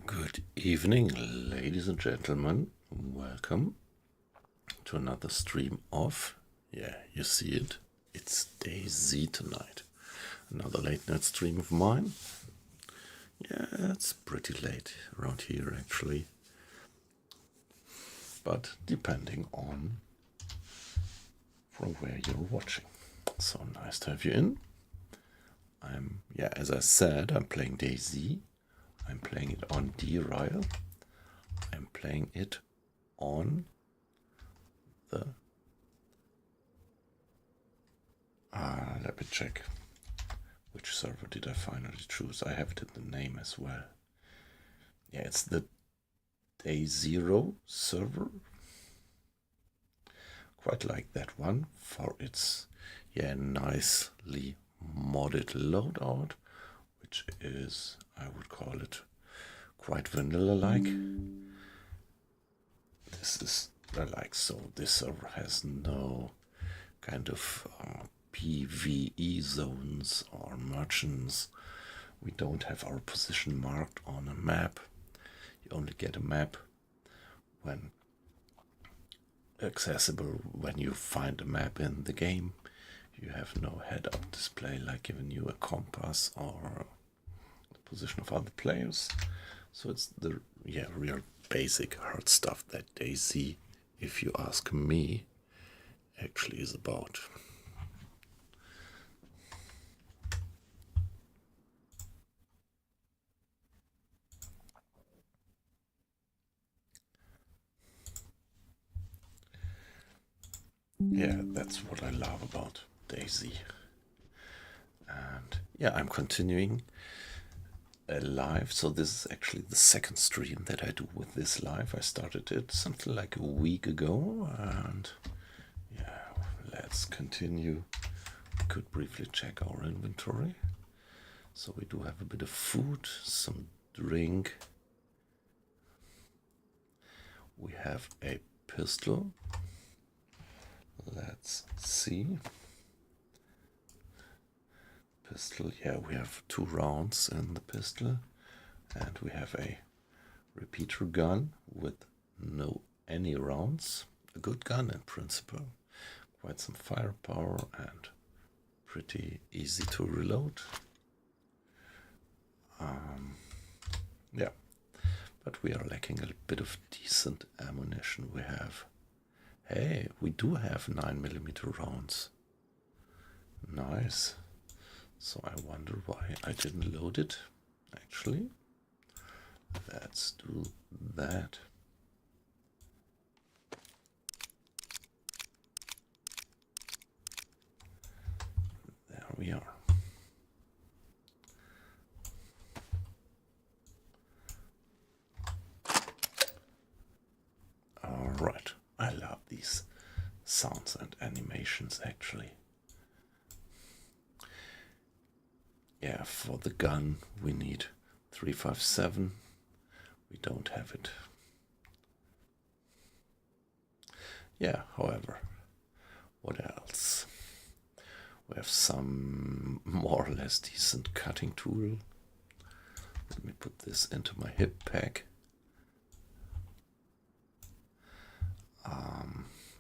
Good evening, ladies and gentlemen. Welcome to another stream of, yeah, you see it, it's DayZ tonight. Another late night stream of mine. Yeah, it's pretty late around here actually. But depending on from where you're watching. So nice to have you in. As I said, I'm playing DayZ. I'm playing it on DayZero. I'm playing it on the... let me check. Which server did I finally choose? I have it in the name as well. Yeah, it's the DayZero server. Quite like that one for its, yeah, nicely modded loadout, which is, I would call it, quite vanilla-like. This is like so. This server has no kind of PvE zones or merchants. We don't have our position marked on a map. You only get a map when accessible when you find a map in the game. You have no head-up display like giving you a compass or the position of other players. So it's the real basic hard stuff that DayZ, if you ask me, actually is about. Yeah, that's what I love about DayZ. And yeah, I'm continuing live. So this is actually the second stream that I do with this live. I started it something like a week ago, and yeah, let's continue. We could briefly check our inventory. So we do have a bit of food, some drink. We have a pistol. Let's see. Pistol, yeah, we have 2 rounds in the pistol, and we have a repeater gun with no any rounds. A good gun in principle, quite some firepower and pretty easy to reload. Yeah, but we are lacking a bit of decent ammunition. We have, hey, we do have 9mm rounds. Nice. So I wonder why I didn't load it, actually. Let's do that. There we are. Right, I love these sounds and animations actually. Yeah, for the gun we need 357. We don't have it. Yeah, however, what else? We have some more or less decent cutting tool. Let me put this into my hip pack.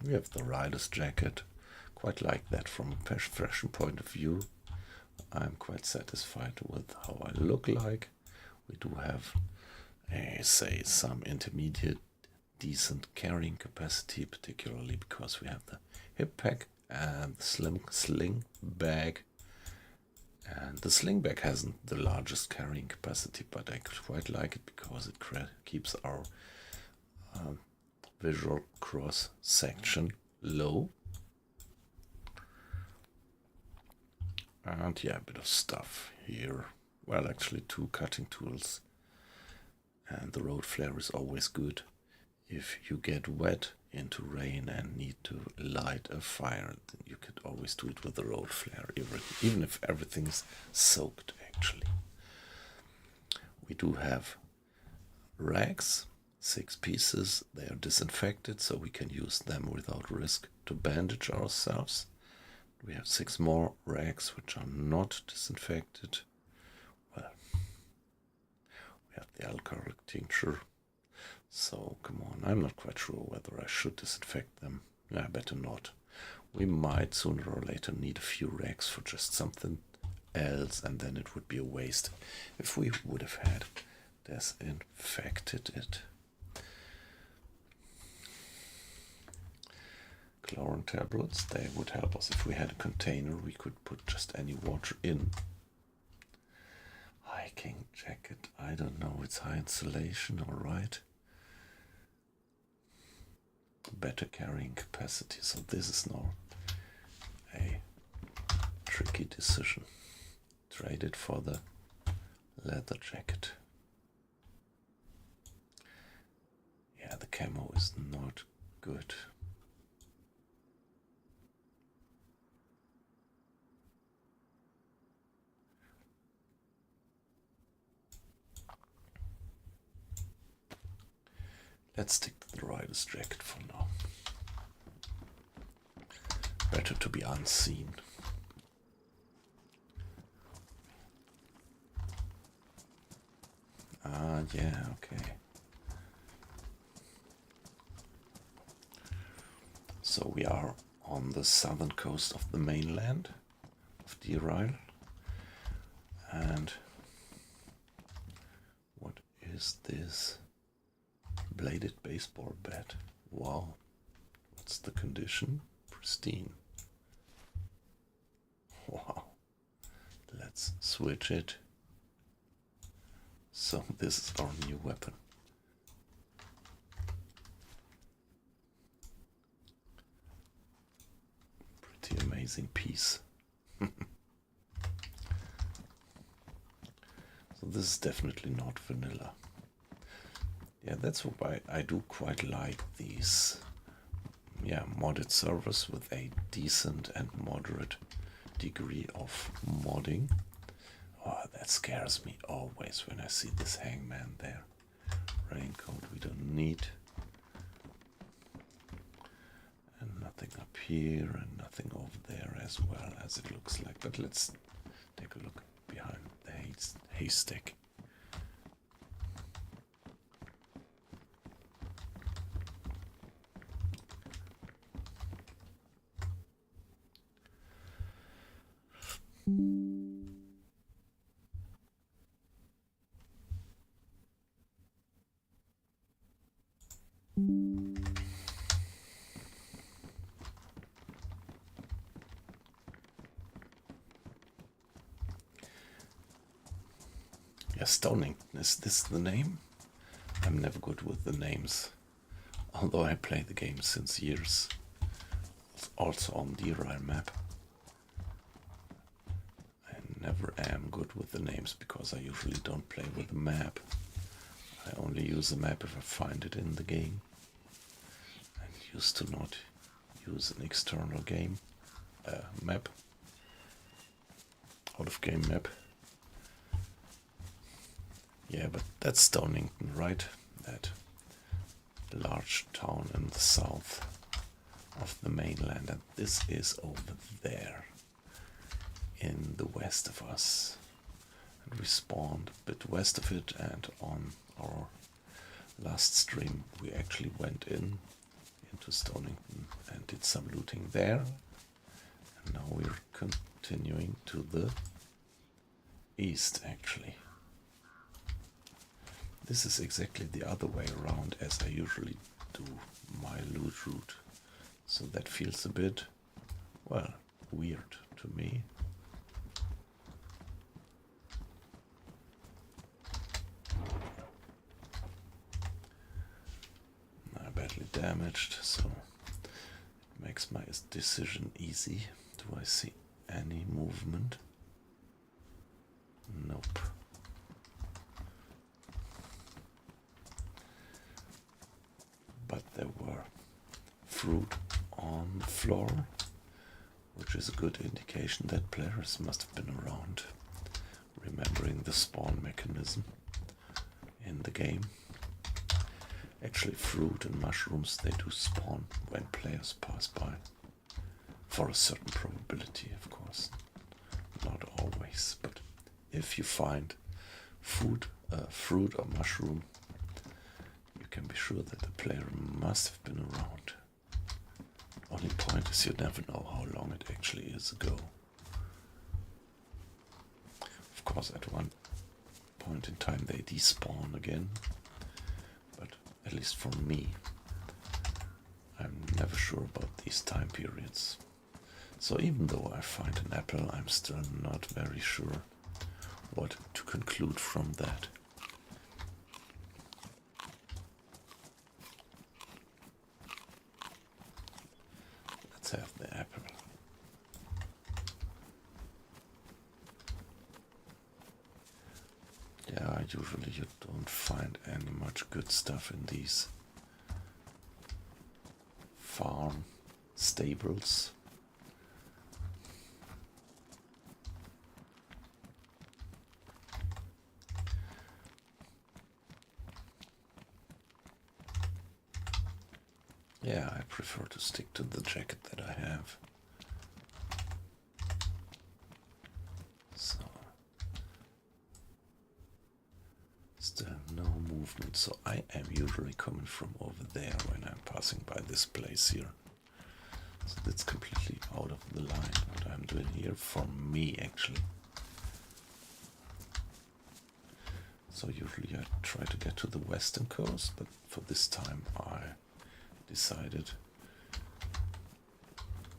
We have the rider's jacket. Quite like that from a fashion point of view. I'm quite satisfied with how I look like. We do have, say, some intermediate decent carrying capacity, particularly because we have the hip pack and the sling bag. And the sling bag hasn't the largest carrying capacity, but I quite like it because it keeps our visual cross section low. And yeah, a bit of stuff here. Well, actually 2 cutting tools. And the road flare is always good. If you get wet into rain and need to light a fire, then you could always do it with the road flare, even if everything is soaked actually. We do have rags, 6 pieces. They are disinfected, so we can use them without risk to bandage ourselves. We have 6 more rags which are not disinfected. Well, we have the alcoholic tincture. So come on, I'm not quite sure whether I should disinfect them. Yeah, better not. We might sooner or later need a few rags for just something else, and then it would be a waste if we would have had disinfected it. Chlorine tablets, they would help us. If we had a container, we could put just any water in. Hiking jacket, I don't know, it's high insulation, alright. Better carrying capacity, so this is now a tricky decision. Trade it for the leather jacket. Yeah, the camo is not good. Let's stick to the rider's jacket for now. Better to be unseen. Ah, yeah, okay. So we are on the southern coast of the mainland of DayZero. And what is this? Bladed baseball bat. Wow. What's the condition? Pristine. Wow. Let's switch it. So this is our new weapon. Pretty amazing piece. So this is definitely not vanilla. Yeah, that's why I do quite like these modded servers with a decent and moderate degree of modding. Oh, that scares me always when I see this hangman there. Raincoat we don't need. And nothing up here and nothing over there as well as it looks like. But let's take a look behind the haystack. Yeah, Stoning, is this the name? I'm never good with the names, although I play the game since years. Also on the DayZero map. I never am good with the names because I usually don't play with the map. I only use the map if I find it in the game. used to not use an external game map, out of game map. Yeah, but that's Stonington, right? That large town in the south of the mainland, and this is over there in the west of us. And we spawned a bit west of it, and on our last stream we actually went into Stonington and did some looting there. And now we're continuing to the east, actually. This is exactly the other way around as I usually do my loot route. So that feels a bit, well, weird to me. Badly damaged, so it makes my decision easy. Do I see any movement? Nope. But there were fruit on the floor, which is a good indication that players must have been around, remembering the spawn mechanism in the game. Actually, fruit and mushrooms, they do spawn when players pass by. For a certain probability, of course. Not always, but if you find fruit or mushroom, you can be sure that the player must have been around. Only point is you never know how long it actually is ago. Of course, at one point in time they despawn again. At least for me, I'm never sure about these time periods. So even though I find an apple, I'm still not very sure what to conclude from that. Let's have the apple. Yeah, usually you don't find any much good stuff in these farm stables. Yeah, I prefer to stick to the jacket that I have. So still no movement, so I am usually coming from over there when I'm passing by this place here. So that's completely out of the line what I'm doing here for me, actually. So usually I try to get to the western coast, but for this time I decided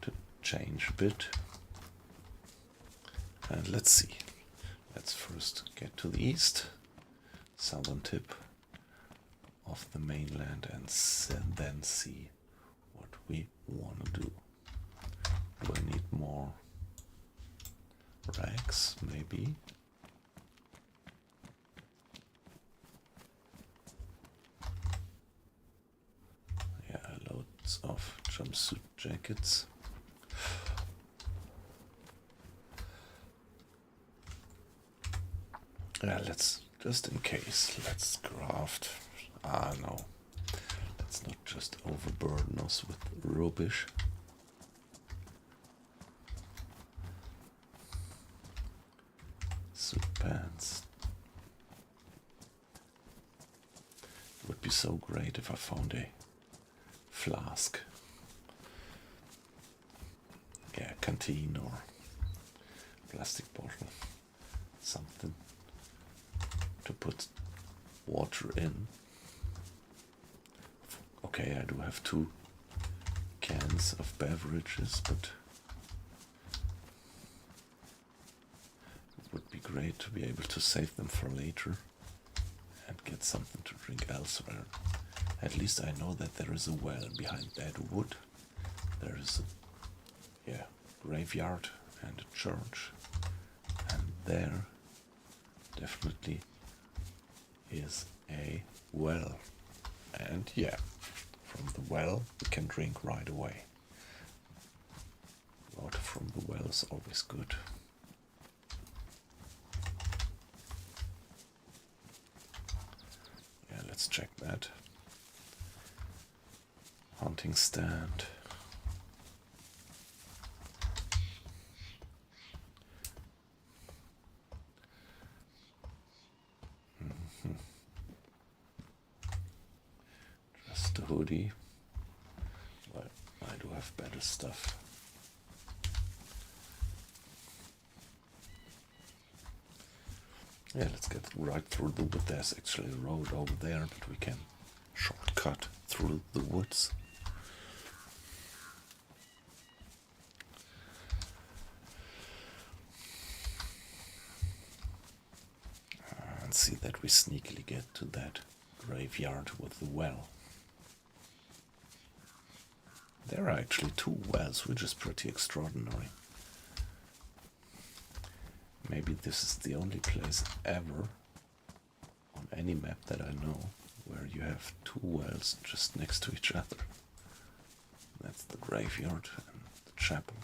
to change a bit. And let's see. Let's first get to the east, southern tip of the mainland, and then see what we want to do. Do I need more rags? Maybe. Yeah, loads of jumpsuit jackets. Yeah, let's, just in case, let's craft. No. Let's not just overburden us with rubbish. Suit pants. It would be so great if I found a flask. Yeah, canteen or plastic bottle. Something to put water in. Okay, I do have 2 cans of beverages, but it would be great to be able to save them for later and get something to drink elsewhere. At least I know that there is a well behind that wood. There is a graveyard and a church, and there definitely is a well. And yeah, from the well, we can drink right away. Water from the well is always good. Yeah, let's check that. Hunting stand. Just a hoodie. Well, I do have better stuff. Yeah, let's get right through the wood. There's actually a road over there, but we can shortcut through the woods. And see that we sneakily get to that graveyard with the well. There are actually 2 wells, which is pretty extraordinary. Maybe this is the only place ever on any map that I know where you have 2 wells just next to each other. That's the graveyard and the chapel.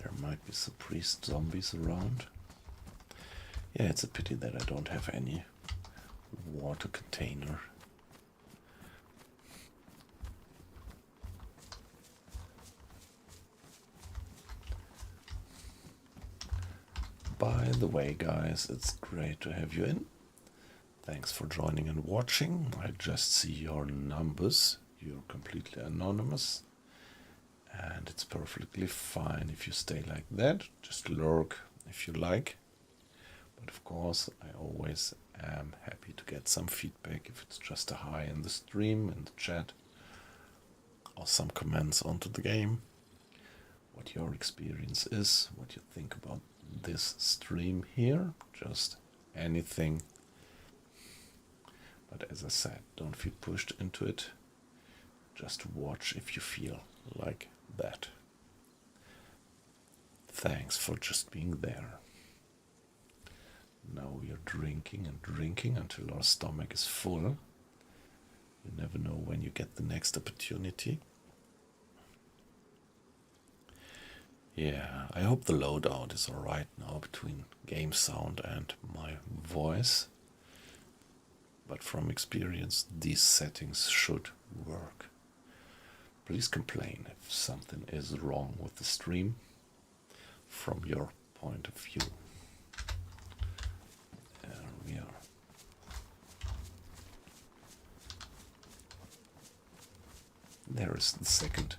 There might be some priest zombies around. Yeah, it's a pity that I don't have any water container. By the way, guys, it's great to have you in. Thanks for joining and watching. I just see your numbers. You're completely anonymous. And it's perfectly fine if you stay like that. Just lurk if you like. But of course, I always am happy to get some feedback if it's just a hi in the stream, in the chat, or some comments onto the game. What your experience is, what you think about this stream here, just anything. But as I said, don't feel pushed into it. Just watch if you feel like that. Thanks for just being there. Now we are drinking and drinking until our stomach is full. You never know when you get the next opportunity. Yeah, I hope the loadout is alright now between game sound and my voice. But from experience, these settings should work. Please complain if something is wrong with the stream from your point of view. There we are. There is the second.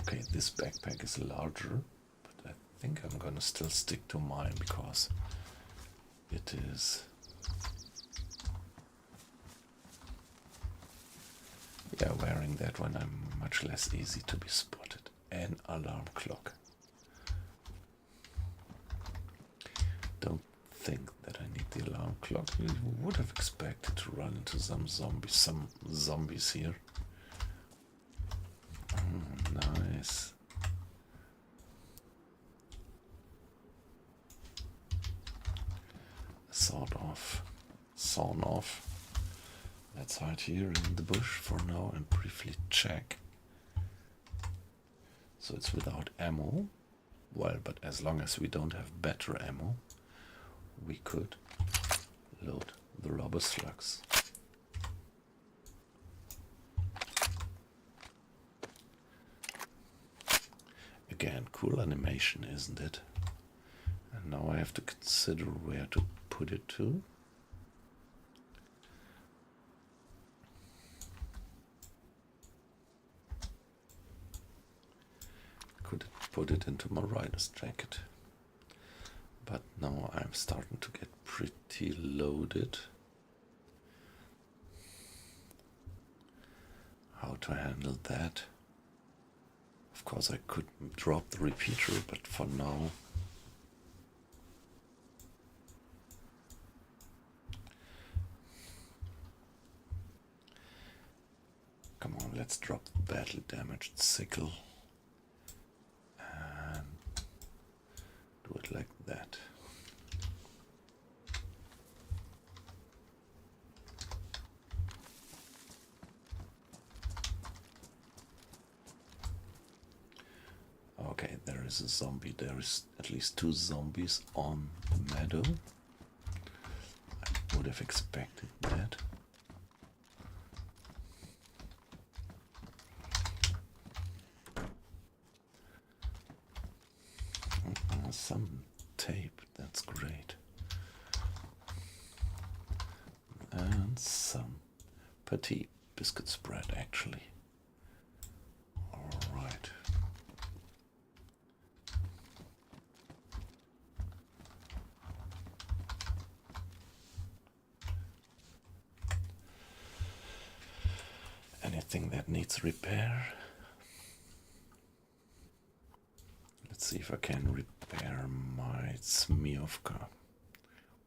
Okay, this backpack is larger, but I think I'm gonna still stick to mine because it is... Yeah, wearing that one I'm much less easy to be spotted. An alarm clock. Don't think that I need the alarm clock. You would have expected to run into some zombies here. Nice. Sawn off. Let's hide here in the bush for now and briefly check. So it's without ammo. Well, but as long as we don't have better ammo, we could load the rubber slugs. Again, cool animation, isn't it? And now I have to consider where to put it to. Could put it into my rider's jacket. But now I'm starting to get pretty loaded. How to handle that? Of course I could drop the repeater, but for now Come on, let's drop the badly damaged sickle and do it like that. Okay, there is a zombie. There is at least 2 zombies on the meadow. I would have expected that. Some tape, that's great. And some petite biscuit spread, actually. Alright. Anything that needs repair? Let's see if I can repair my Zmiovka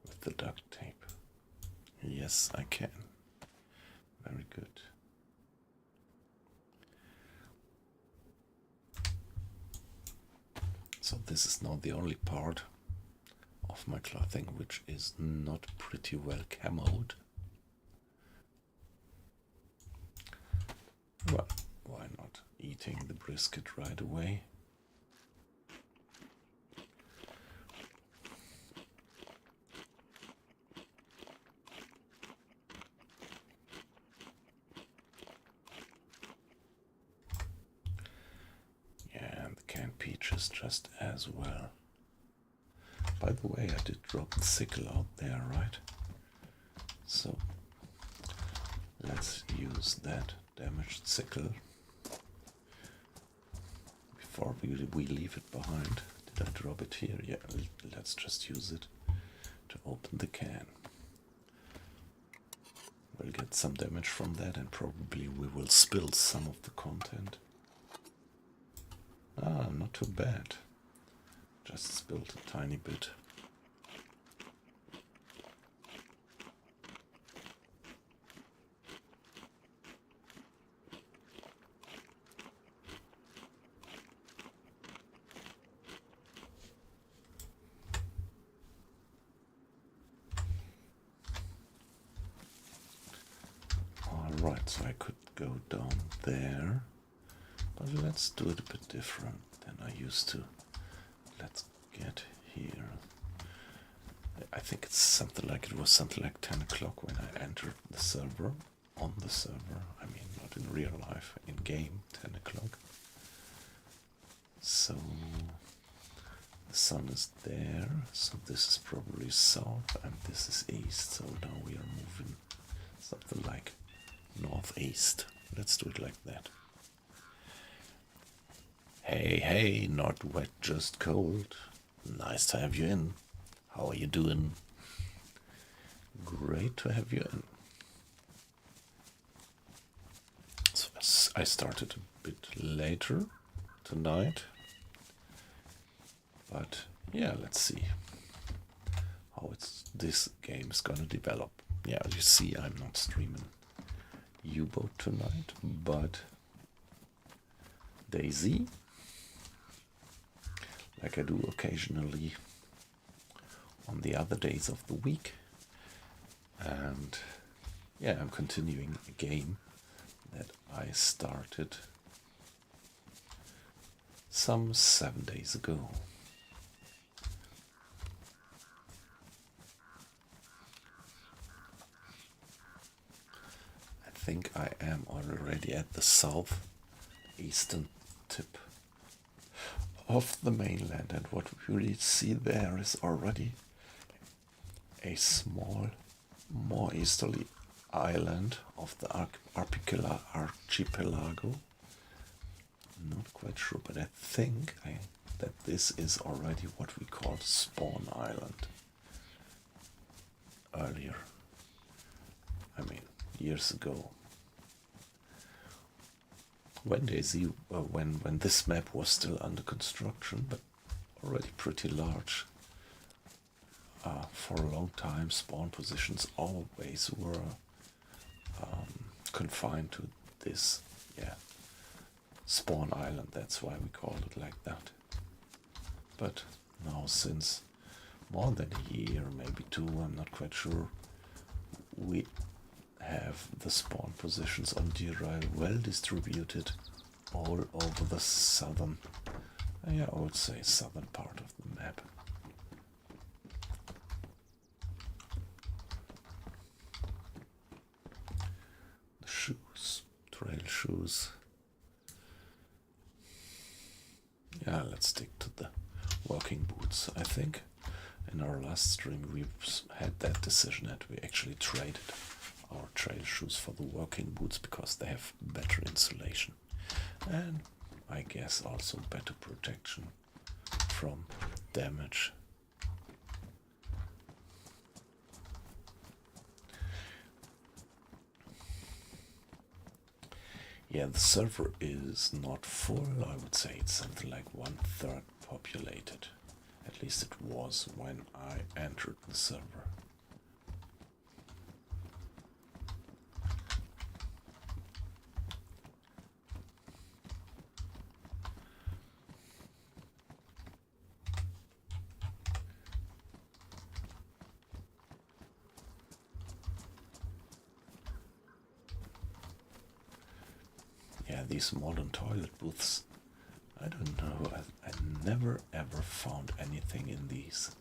with the duct tape. Yes, I can. Very good. So this is now the only part of my clothing which is not pretty well camoed. Well, why not eating the brisket right away? Yeah, and the canned peaches just as well. By the way, I did drop the sickle out there, right? So let's use that damaged sickle before we leave it behind. Did I drop it here? Yeah, let's just use it to open the can. We'll get some damage from that and probably we will spill some of the content. Ah, not too bad. Just spilled a tiny bit. Alright, so I could go down there, but let's do it a bit different than I used to. Let's get here. I think it's something like, it was something like 10 o'clock when I entered the server. On the server, I mean not in real life, in game, 10 o'clock. So the sun is there, so this is probably south and this is east, so now we are moving something like northeast. Let's do it like that. Hey, hey, not wet, just cold. Nice to have you in. How are you doing? Great to have you in. So I started a bit later tonight. But yeah, let's see how this game is gonna develop. Yeah, you see I'm not streaming U-Boat tonight, but DayZ, like I do occasionally on the other days of the week. And yeah, I'm continuing a game that I started some 7 days ago. I think I am already at the southeastern tip of the mainland, and what we really see there is already a small, more easterly island of the archipelago. Not quite sure, but I think that this is already what we called Spawn Island earlier. I mean, years ago. When DayZ, when this map was still under construction, but already pretty large. For a long time, spawn positions always were confined to this, yeah, spawn island. That's why we call it like that. But now, since more than a year, maybe two, I'm not quite sure, we have the spawn positions on DayZero well distributed all over the southern, yeah, I would say southern part of the map. The shoes, trail shoes. Yeah, let's stick to the walking boots. I think in our last stream we've had that decision that we actually traded our trail shoes for the walking boots because they have better insulation and I guess also better protection from damage. Yeah, the server is not full. I would say it's something like 1/3 populated. At least it was when I entered the server. Yeah, these modern toilet booths, I don't know, I never ever found anything in these.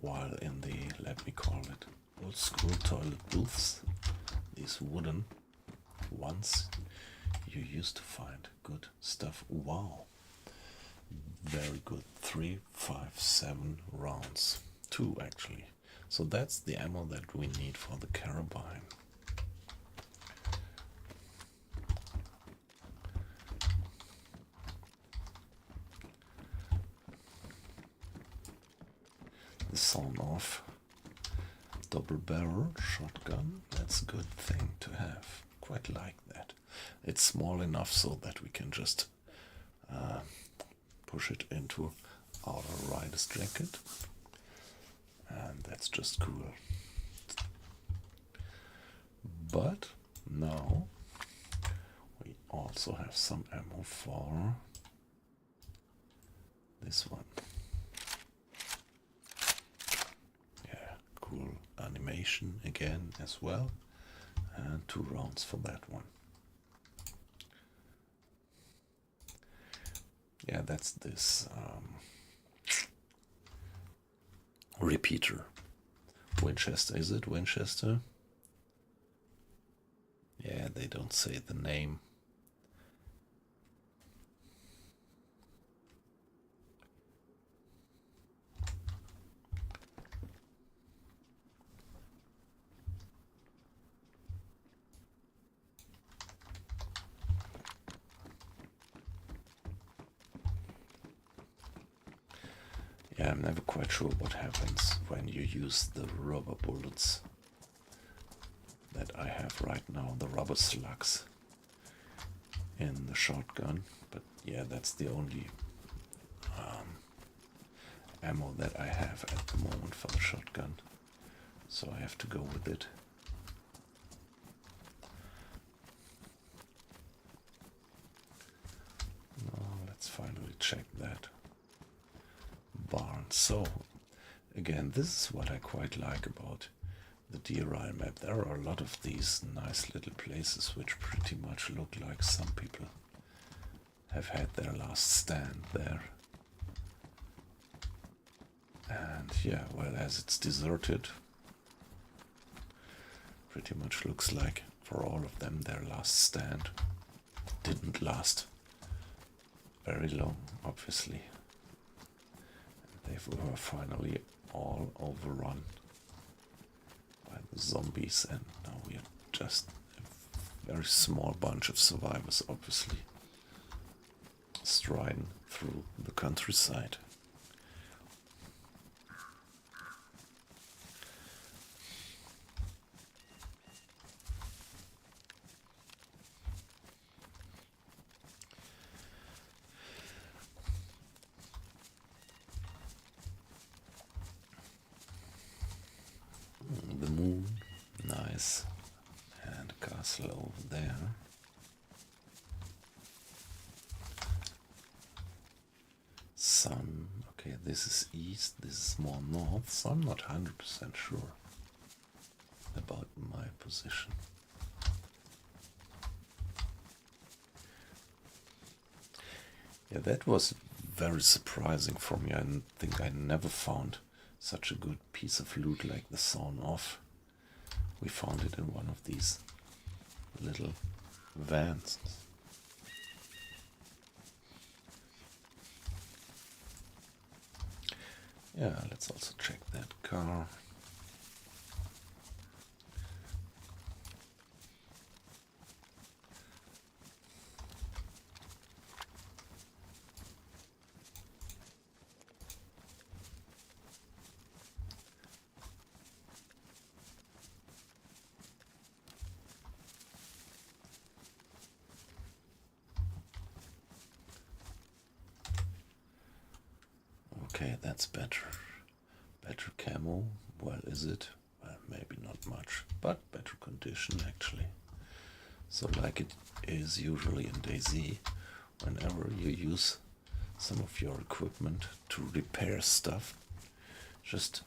While in the, let me call it, old school toilet booths, these wooden ones, you used to find good stuff. Wow, very good. 3, 5, 7 rounds. 2 actually. So that's the ammo that we need for the carabine. The sawn-off double-barrel shotgun, that's a good thing to have. Quite like that. It's small enough so that we can just push it into our rider's jacket, and that's just cool. But now we also have some ammo for this one. Yeah, cool animation again as well, and 2 rounds for that one. Yeah, that's this repeater. Winchester, is it Winchester? Yeah, they don't say the name. Yeah, I'm never quite sure what happens when you use the rubber bullets that I have right now, the rubber slugs in the shotgun. But yeah, that's the only ammo that I have at the moment for the shotgun, so I have to go with it. Now let's finally check that barn. So again, this is what I quite like about the DayZero map. There are a lot of these nice little places which pretty much look like some people have had their last stand there. And yeah, well, as it's deserted, pretty much looks like for all of them their last stand didn't last very long, obviously. They were finally all overrun by the zombies, and now we are just a very small bunch of survivors, obviously, striding through the countryside. The moon, nice, and a castle over there. sun. Okay, this is east, this is more north, so I'm not 100% sure about my position. Yeah, that was very surprising for me. I think I never found such a good piece of loot like the sawn off. We found it in one of these little vans. Yeah, let's also check that car. Okay, that's better. Better camo. Well, is it? Well, maybe not much, but better condition actually. So like it is usually in DayZ, whenever you use some of your equipment to repair stuff, just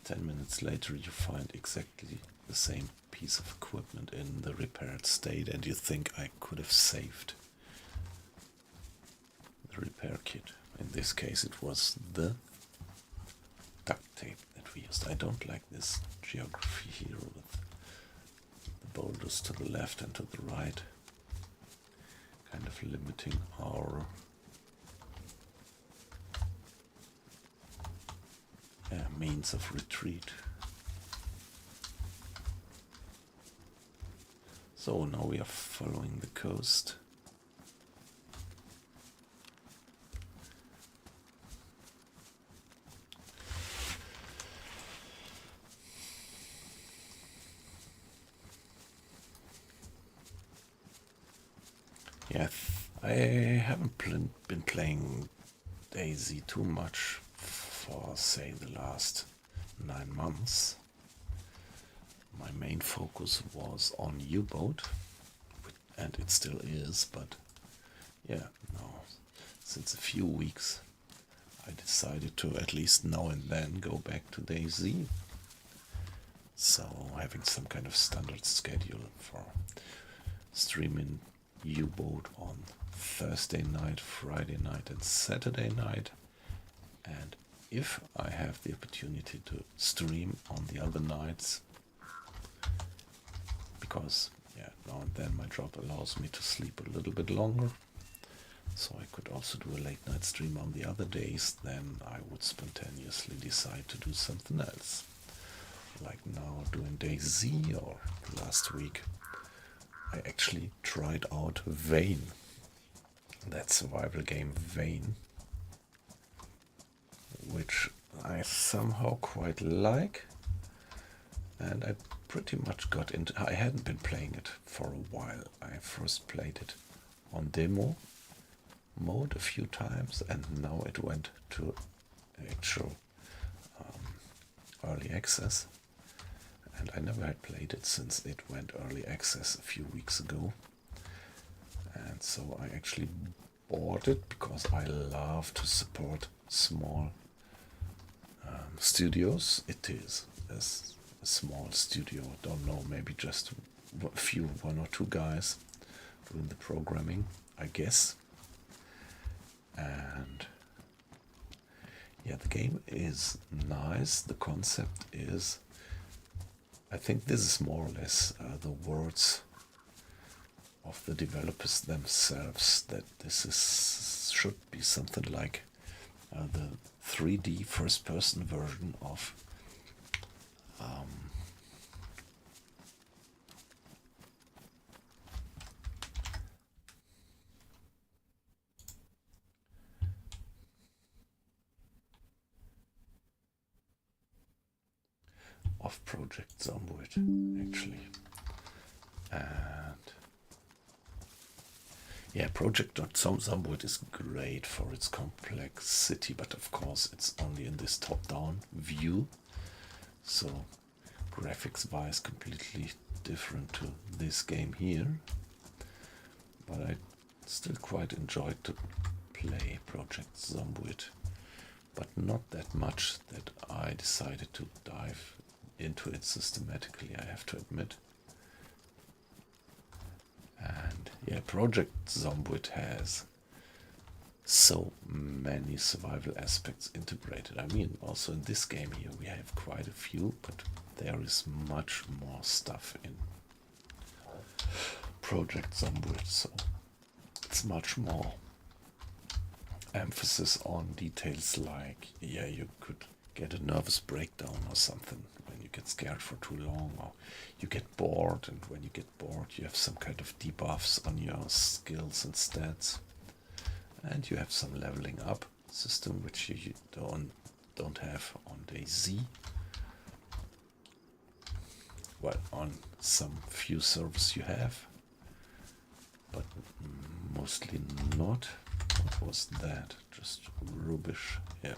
10 minutes later you find exactly the same piece of equipment in the repaired state and you think I could have saved the repair kit. In this case it was the duct tape that we used. I don't like this geography here with the boulders to the left and to the right, kind of limiting our means of retreat. So now we are following the coast. Yeah, I haven't been playing DayZ too much for, say, the last 9 months. My main focus was on U-boat, and it still is, but yeah, now, since a few weeks, I decided to at least now and then go back to DayZ. So having some kind of standard schedule for streaming U-boat on Thursday night, Friday night and Saturday night, and if I have the opportunity to stream on the other nights, because yeah, now and then my job allows me to sleep a little bit longer, so I could also do a late night stream on the other days, then I would spontaneously decide to do something else, like now doing DayZ, or last week I actually tried out Vane, that survival game Vane, which I somehow quite like, and I pretty much got into. I hadn't been playing it for a while. I first played it on demo mode a few times, and now it went to actual early access, and I never had played it since it went early access a few weeks ago. And so I actually bought it because I love to support small studios. It is a small studio, don't know, maybe just one or two guys doing the programming, I guess. And yeah, the game is nice. The concept is, I think this is more or less the words of the developers themselves, that this should be something like the 3D first-person version of Project Zomboid, actually. And yeah, Project Zomboid is great for its complexity, but of course it's only in this top-down view, so graphics-wise completely different to this game here. But I still quite enjoyed to play Project Zombuid, but not that much that I decided to dive into it systematically, I have to admit. And yeah, Project Zombuid has so many survival aspects integrated. I mean, also in this game here we have quite a few, but there is much more stuff in Project Zombuid, so it's much more emphasis on details like, yeah, you could get a nervous breakdown or something when you get scared for too long, or you get bored, and when you get bored you have some kind of debuffs on your skills and stats, and you have some leveling up system which you don't have on DayZ. Well, on some few servers you have, but mostly not. What was that? Just rubbish. Yeah.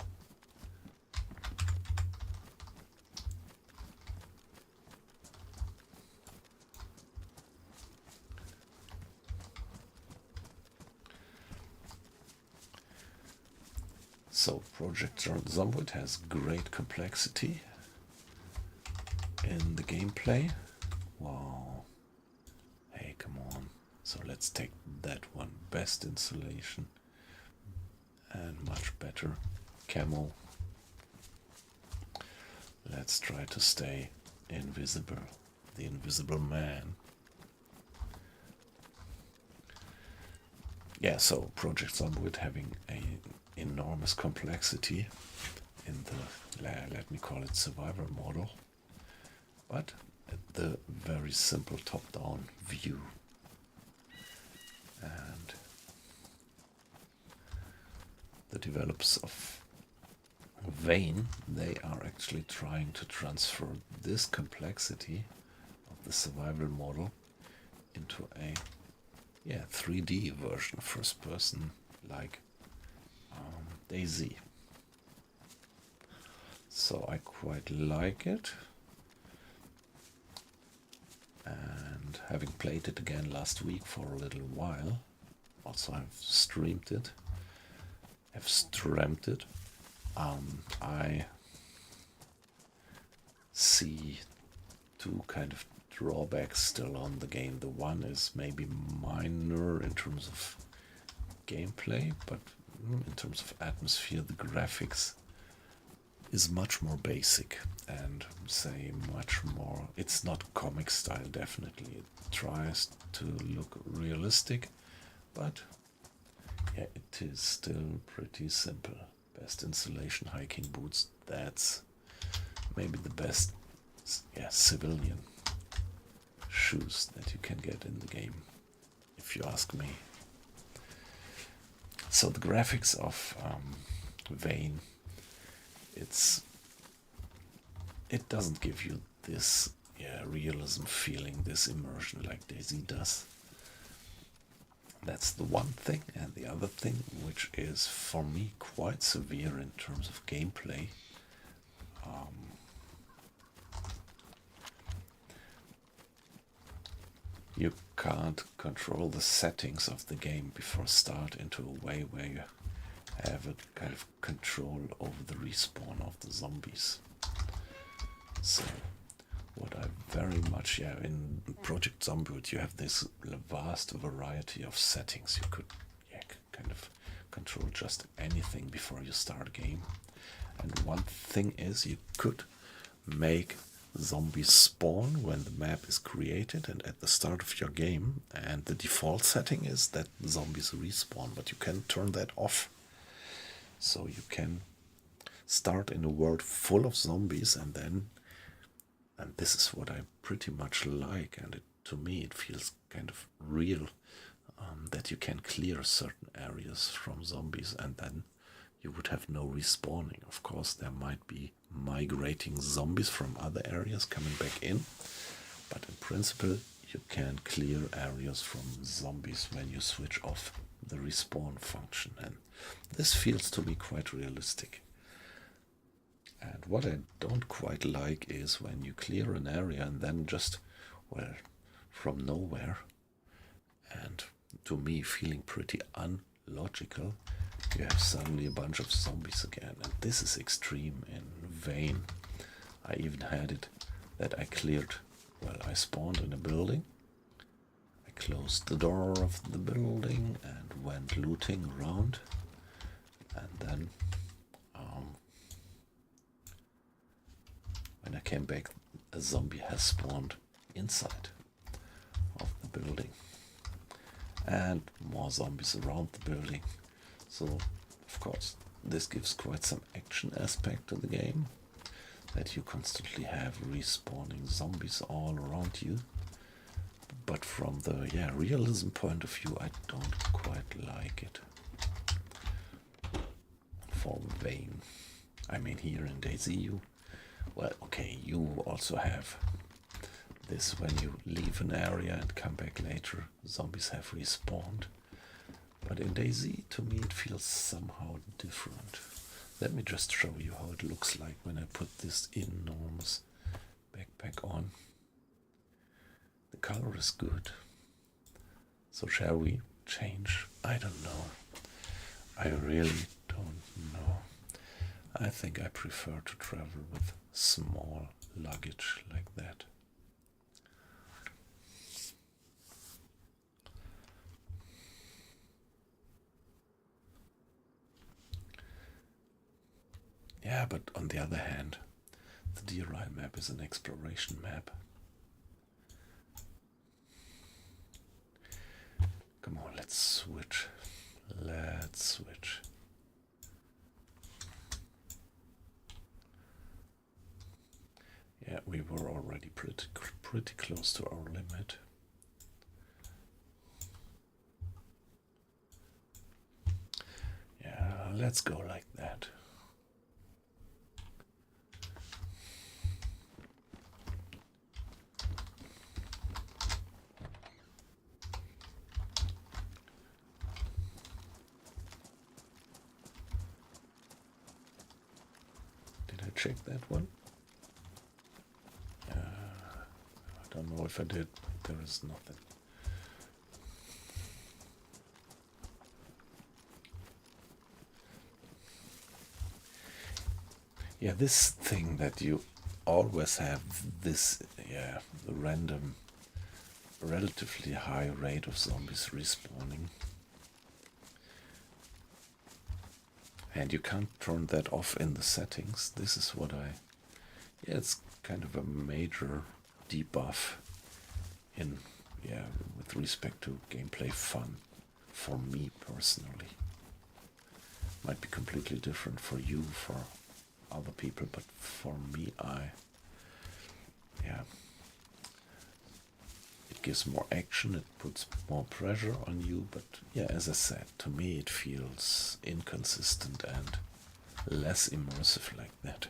So Project Zombuid has great complexity in the gameplay. Wow. Hey, come on. So let's take that one. Best insulation and much better camo. Let's try to stay invisible. The invisible man. Yeah, so Project Zombuid having an enormous complexity in the, let me call it, survival model, but at the very simple top-down view. And the developers of Vane, they are actually trying to transfer this complexity of the survival model into a 3D version, first person, like DayZ. So I quite like it, and having played it again last week for a little while, also I've streamed it, I've streamed it, I see two kind of drawbacks still on the game. The one is maybe minor in terms of gameplay, but in terms of atmosphere, the graphics is much more basic and say much more, it's not comic style, definitely. It tries to look realistic, but yeah, it is still pretty simple. Best insulation hiking boots, that's maybe the best civilian shoes that you can get in the game, if you ask me. So the graphics of Vane, it doesn't give you this realism feeling, this immersion like DayZ does. That's the one thing. And the other thing, which is for me quite severe in terms of gameplay, you can't control the settings of the game before start into a way where you have a kind of control over the respawn of the zombies. So what I very much, in Project Zombuid you have this vast variety of settings. You could kind of control just anything before you start a game. And one thing is, you could make zombies spawn when the map is created and at the start of your game, and the default setting is that zombies respawn, but you can turn that off. So you can start in a world full of zombies, and this is what I pretty much like, and to me it feels kind of real, that you can clear certain areas from zombies and then you would have no respawning. Of course, there might be migrating zombies from other areas coming back in, but in principle you can clear areas from zombies when you switch off the respawn function, and this feels to me quite realistic. And what I don't quite like is when you clear an area and then just, from nowhere, and to me feeling pretty unlogical, you have suddenly a bunch of zombies again, and this is extreme in vain. I even had it that I cleared, well, I spawned in a building, I closed the door of the building and went looting around, and then when I came back, a zombie has spawned inside of the building, and more zombies around the building. So, of course, this gives quite some action aspect to the game, that you constantly have respawning zombies all around you. But from the realism point of view, I don't quite like it. For vain. I mean, here in DayZ, well, okay, you also have this when you leave an area and come back later, zombies have respawned. But in DayZ, to me, it feels somehow different. Let me just show you how it looks like when I put this enormous backpack on. The color is good. So shall we change? I don't know. I really don't know. I think I prefer to travel with small luggage like that. Yeah, but on the other hand, the DayZero map is an exploration map. Come on, let's switch. Let's switch. Yeah, we were already pretty close to our limit. Yeah, let's go like that. Did I check that one? I don't know if I did, but there is nothing. Yeah, this thing that you always have this, random, relatively high rate of zombies respawning. And you can't turn that off in the settings. This is what it's kind of a major debuff in, with respect to gameplay fun for me personally. Might be completely different for you, for other people, but for me, it gives more action, it puts more pressure on you, but as I said, to me it feels inconsistent and less immersive like that.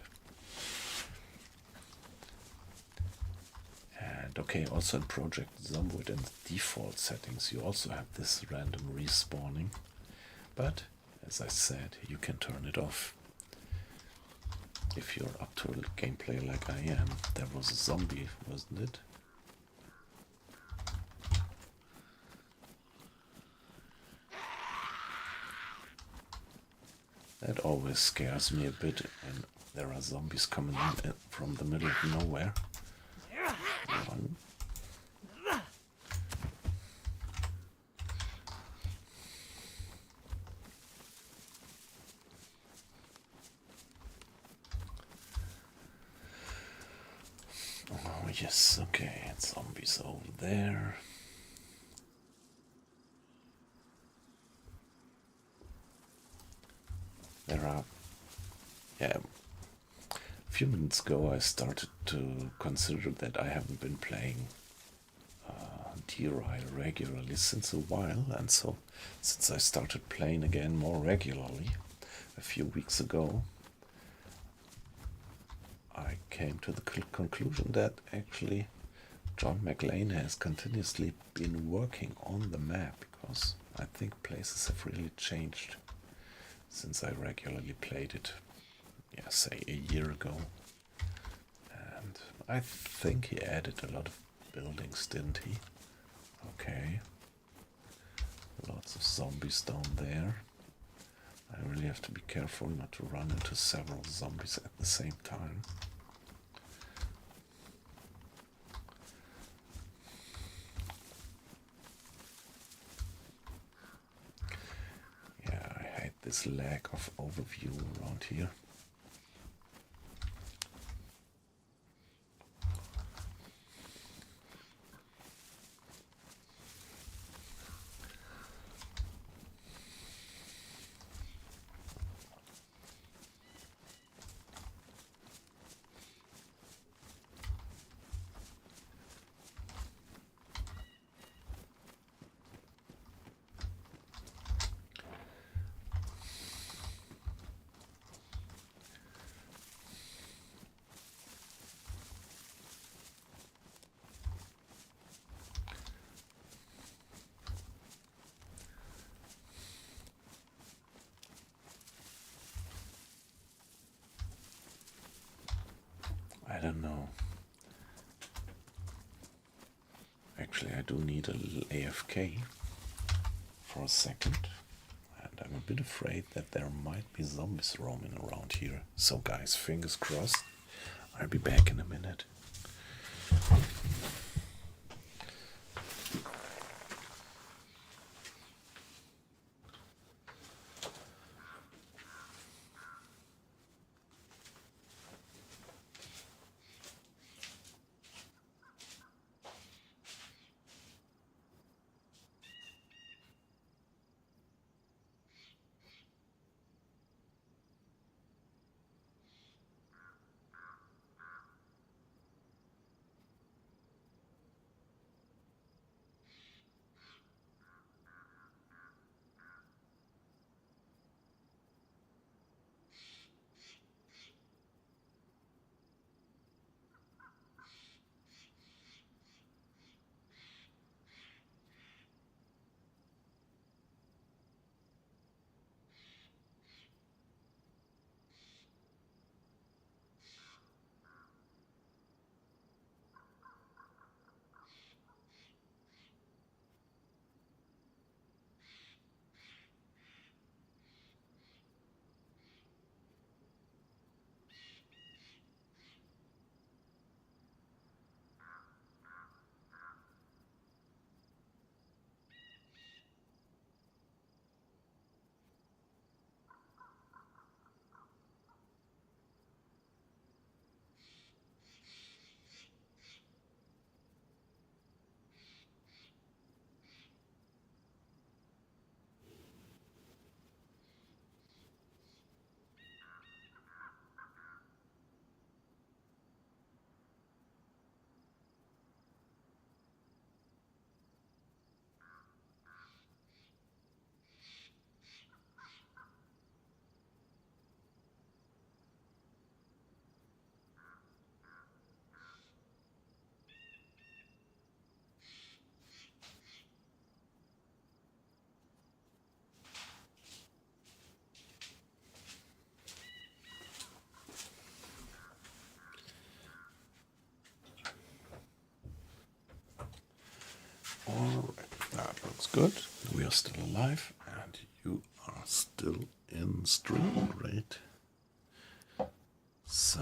And okay, also in Project Zomboid in the default settings you also have this random respawning, but as I said, you can turn it off. If you're up to gameplay like I am. There was a zombie, wasn't it? That always scares me a bit when there are zombies coming in from the middle of nowhere. One. Oh yes, okay, zombies over there. There are, a few minutes ago I started to consider that I haven't been playing DayZero regularly since a while, and so since I started playing again more regularly a few weeks ago, I came to the conclusion that actually John McLean has continuously been working on the map, because I think places have really changed since I regularly played it, say a year ago. And I think he added a lot of buildings, didn't he? Okay. Lots of zombies down there. I really have to be careful not to run into several zombies at the same time. Yeah, I hate this lack of overview around here. I don't know. Actually, I do need a little AFK for a second. And I'm a bit afraid that there might be zombies roaming around here. So guys, fingers crossed. I'll be back in a minute. Alright, that looks good. We are still alive and you are still in stream, right? So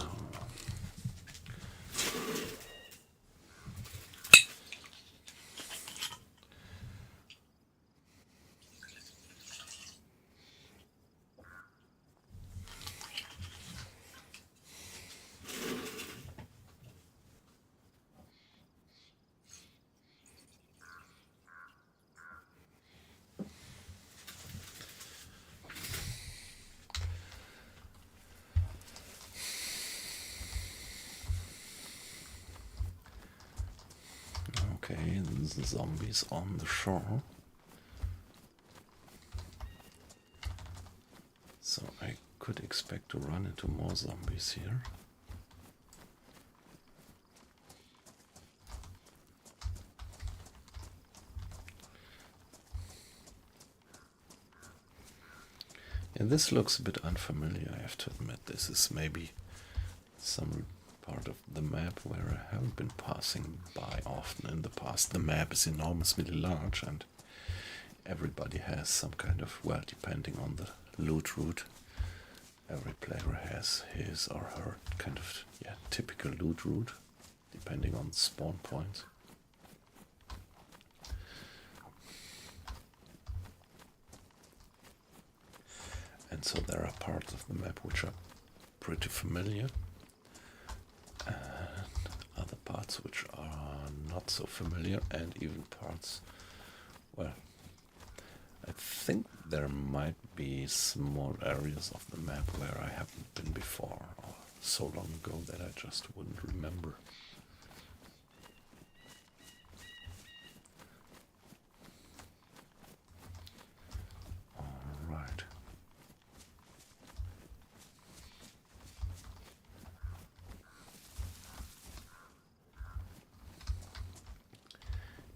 okay, the zombies on the shore. So I could expect to run into more zombies here. And this looks a bit unfamiliar, I have to admit. This is maybe some part of the map where I haven't been passing by often in the past. The map is enormously large and everybody has some kind of, well, depending on the loot route. Every player has his or her kind of typical loot route, depending on spawn points. And so there are parts of the map which are pretty familiar, and other parts which are not so familiar, and even parts, well, I think there might be small areas of the map where I haven't been before, or so long ago that I just wouldn't remember. Alright.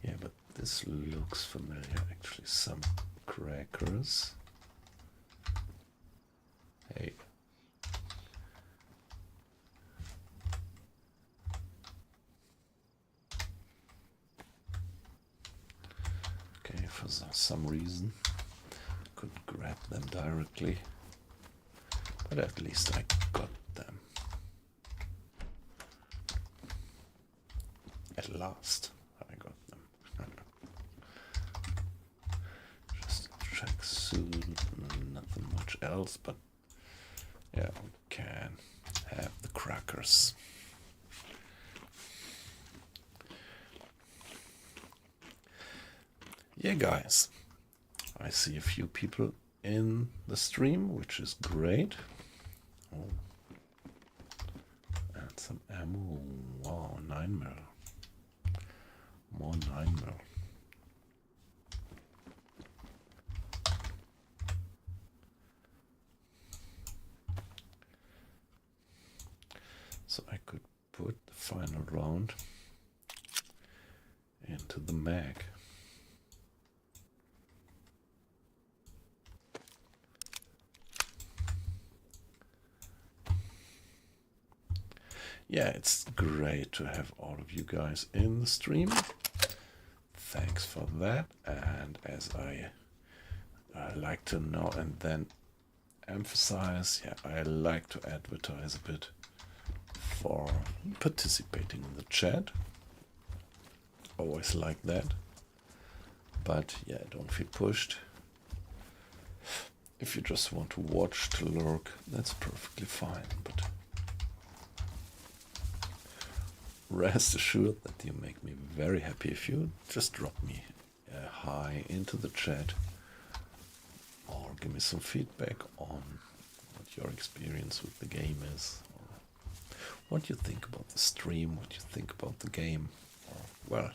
Yeah, but this looks familiar actually. Some crackers. Hey. Okay, for some reason I couldn't grab them directly, but at least I got them. At last I got them. Just a tracksuit, nothing much else, but yeah, we can have the crackers. Yeah, guys, I see a few people in the stream, which is great. Oh. And some ammo. Wow, 9mm. More 9mm. So I could put the final round into the mag. Yeah, it's great to have all of you guys in the stream. Thanks for that. And as I like to know and then emphasize, yeah, I like to advertise a bit for participating in the chat. Always like that. But yeah, don't feel pushed. If you just want to watch, to lurk, that's perfectly fine. But rest assured that you make me very happy if you just drop me a hi into the chat, or give me some feedback on what your experience with the game is, or what you think about the stream, what you think about the game. Or, well,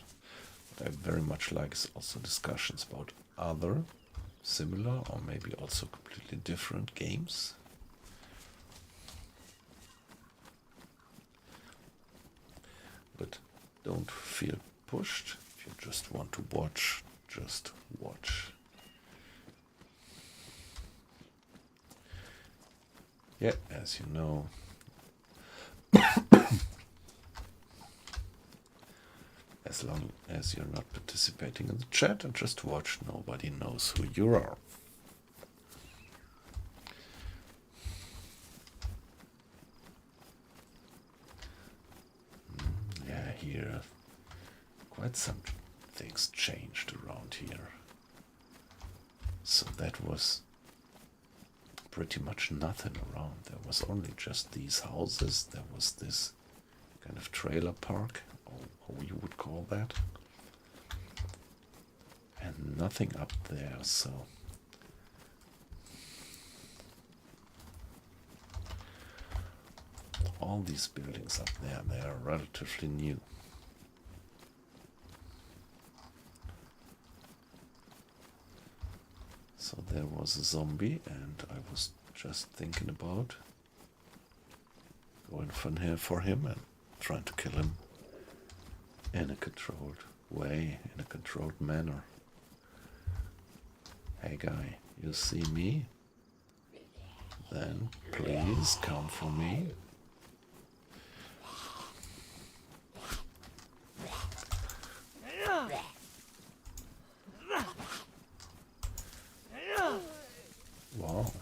what I very much like is also discussions about other similar or maybe also completely different games. But don't feel pushed. If you just want to watch, just watch. Yeah, as you know, as long as you're not participating in the chat and just watch, nobody knows who you are. Yeah, here quite some things changed around here. So that was pretty much nothing around. There was only just these houses. There was this kind of trailer park, or how you would call that, and nothing up there. So all these buildings up there, they are relatively new. So there was a zombie, and I was just thinking about going for him and trying to kill him in a controlled way, in a controlled manner. Hey guy, you see me? Then please come for me. Wow,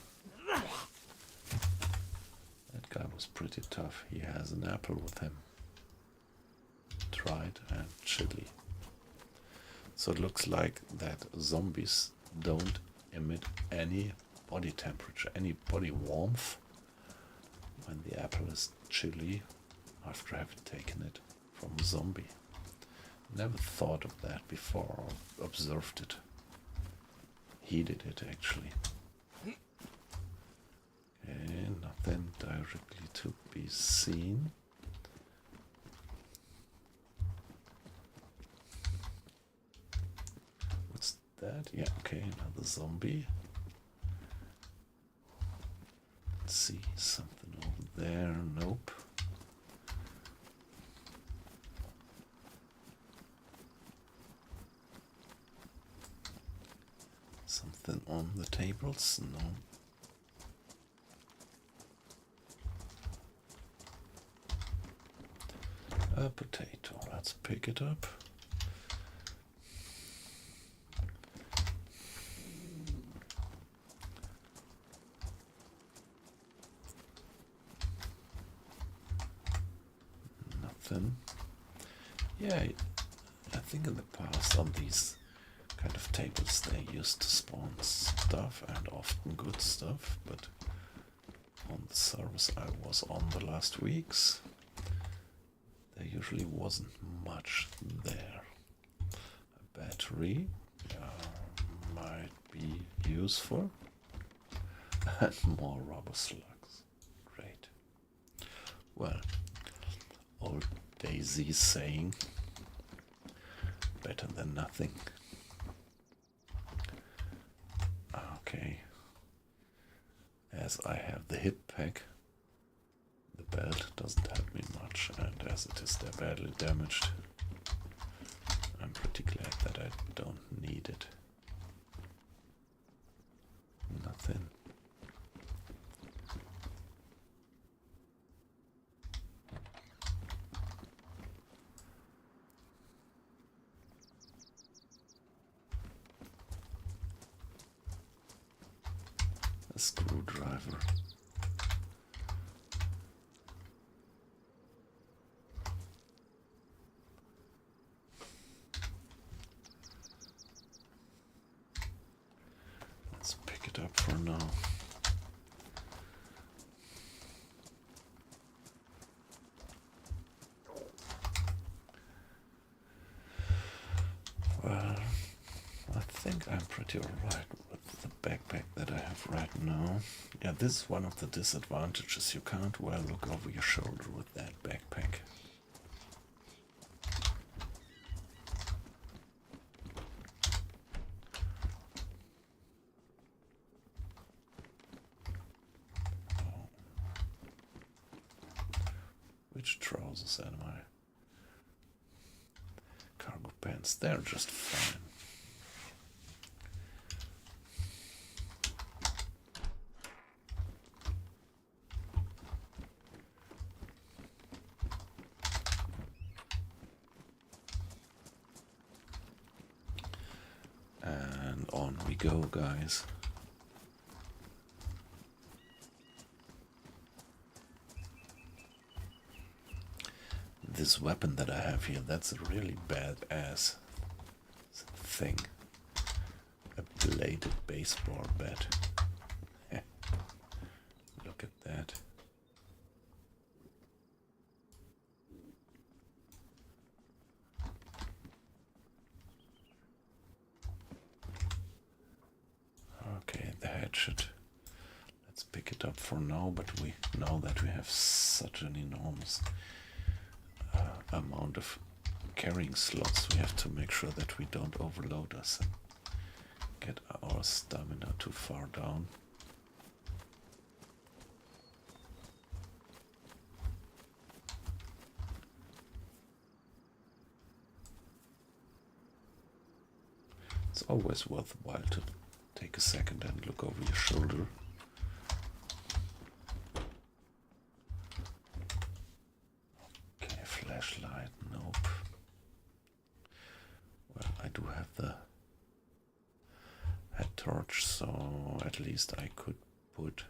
pretty tough. He has an apple with him. Dried and chili. So it looks like that zombies don't emit any body temperature, any body warmth when the apple is chilly after having taken it from a zombie. Never thought of that before or observed it. He did it actually. Okay, nothing directly to be seen. What's that? Yeah, okay, another zombie. Let's see, something over there. Nope. Something on the tables? No. A potato. Let's pick it up. Nothing. Yeah, I think in the past on these kind of tables they used to spawn stuff, and often good stuff, but on the servers I was on the last weeks there usually wasn't much there. A battery might be useful, and more rubber slugs. Great. Well, old DayZ saying, better than nothing. Okay, as I have the hip pack, the belt doesn't help me much, and as it is badly damaged, I'm pretty glad that I don't need it. Nothing. A screwdriver. Let's pick it up for now. Well, I think I'm pretty alright with the backpack that I have right now. Yeah, this is one of the disadvantages. You can't well look over your shoulder with that backpack. Oh. Which trousers am I? Cargo pants, they're just fine. And on we go, guys. This weapon that I have here, that's a really badass thing. A bladed baseball bat. Look at that. Okay, the hatchet. Let's pick it up for now, but we know that we have such an enormous amount of carrying slots. We have to make sure that we don't overload us and get our stamina too far down. It's always worthwhile to take a second and look over your shoulder. Okay, flashlight, nope. Well, I do have the head torch, so at least I could put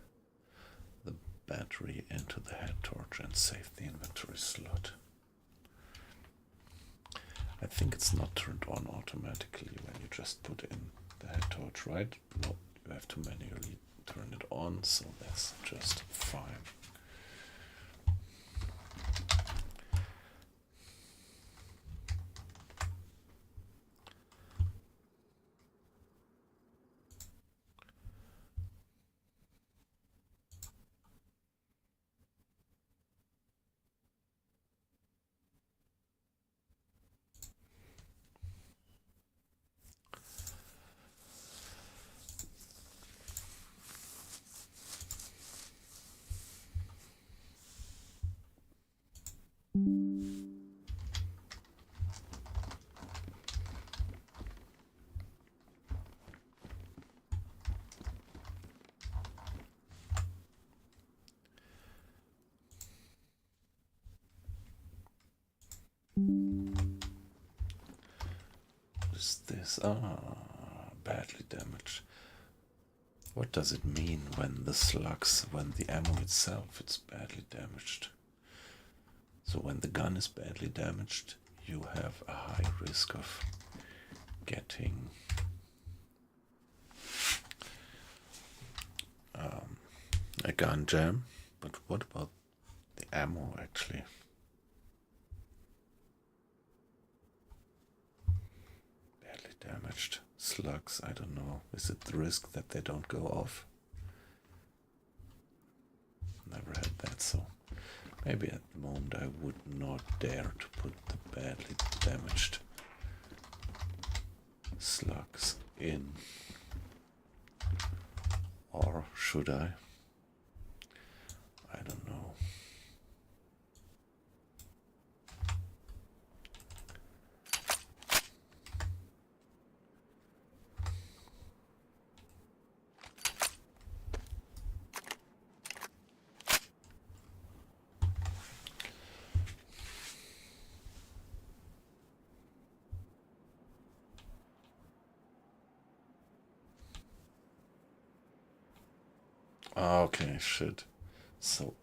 the battery into the head torch and save the inventory slot. I think it's not turned on automatically when you just put in the head torch, right? No, you have to manually turn it on, so that's just fine. What is this? Badly damaged. What does it mean when the slugs, when the ammo itself is badly damaged? So when the gun is badly damaged, you have a high risk of getting a gun jam. But what about the ammo actually? Badly damaged slugs, I don't know. Is it the risk that they don't go off? Never had that, so maybe at the moment I would not dare to put the badly damaged slugs in. Or should I? I don't know. Okay, shit. So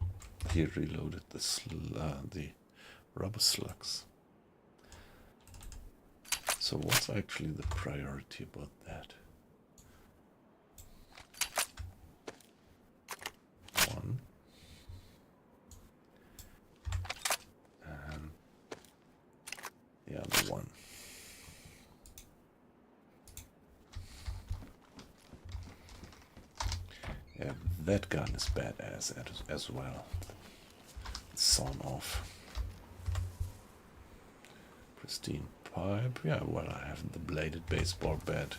he reloaded the rubber slugs. So what's actually the priority about that? One. And the other one. Yeah, that gun is badass as well. It's sawn off. Pristine pipe. Yeah, well, I have the bladed baseball bat,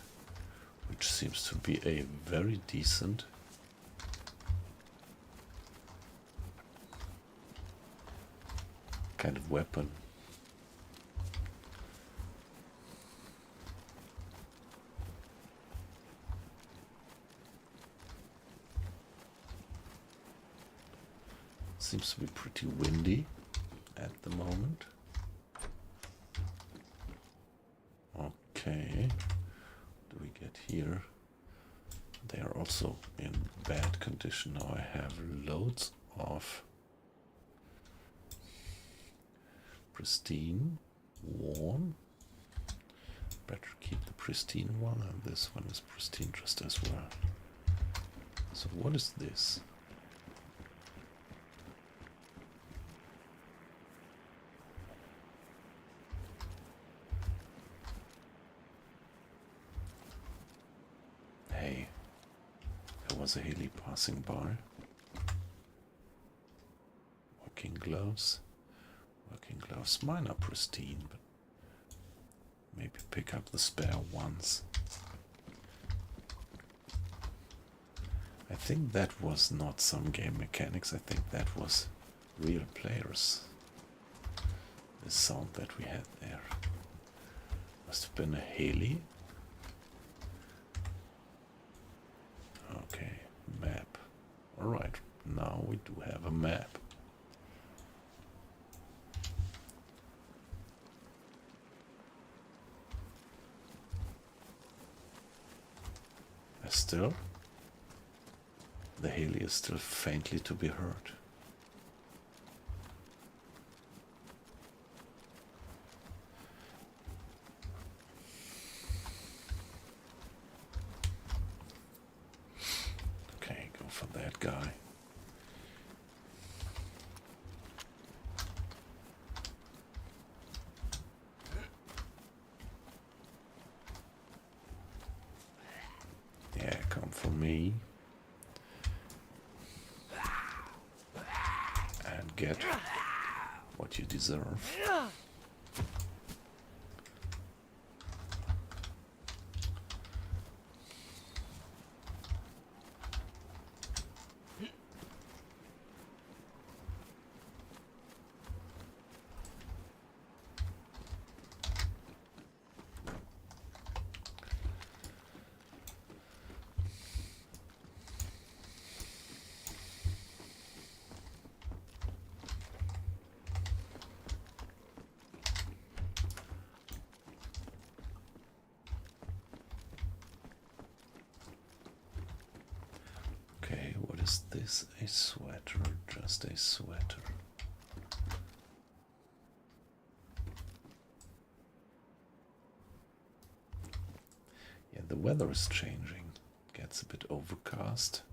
which seems to be a very decent kind of weapon. Seems to be pretty windy at the moment. Okay, what do we get here? They are also in bad condition. Now I have loads of pristine, worn. Better keep the pristine one, and this one is pristine just as well. So what is this? Hey, there was a heli passing by. Working gloves. Working gloves. Mine are pristine, but maybe pick up the spare ones. I think that was not some game mechanics. I think that was real players. The sound that we had there. Must have been a heli. Okay, map. Alright, now we do have a map. Still? The heli is still faintly to be heard. Okay, go for that guy. Yeah, come for me. And get what you deserve. Okay, what is this? A sweater, just a sweater. Yeah, the weather is changing. Gets a bit overcast.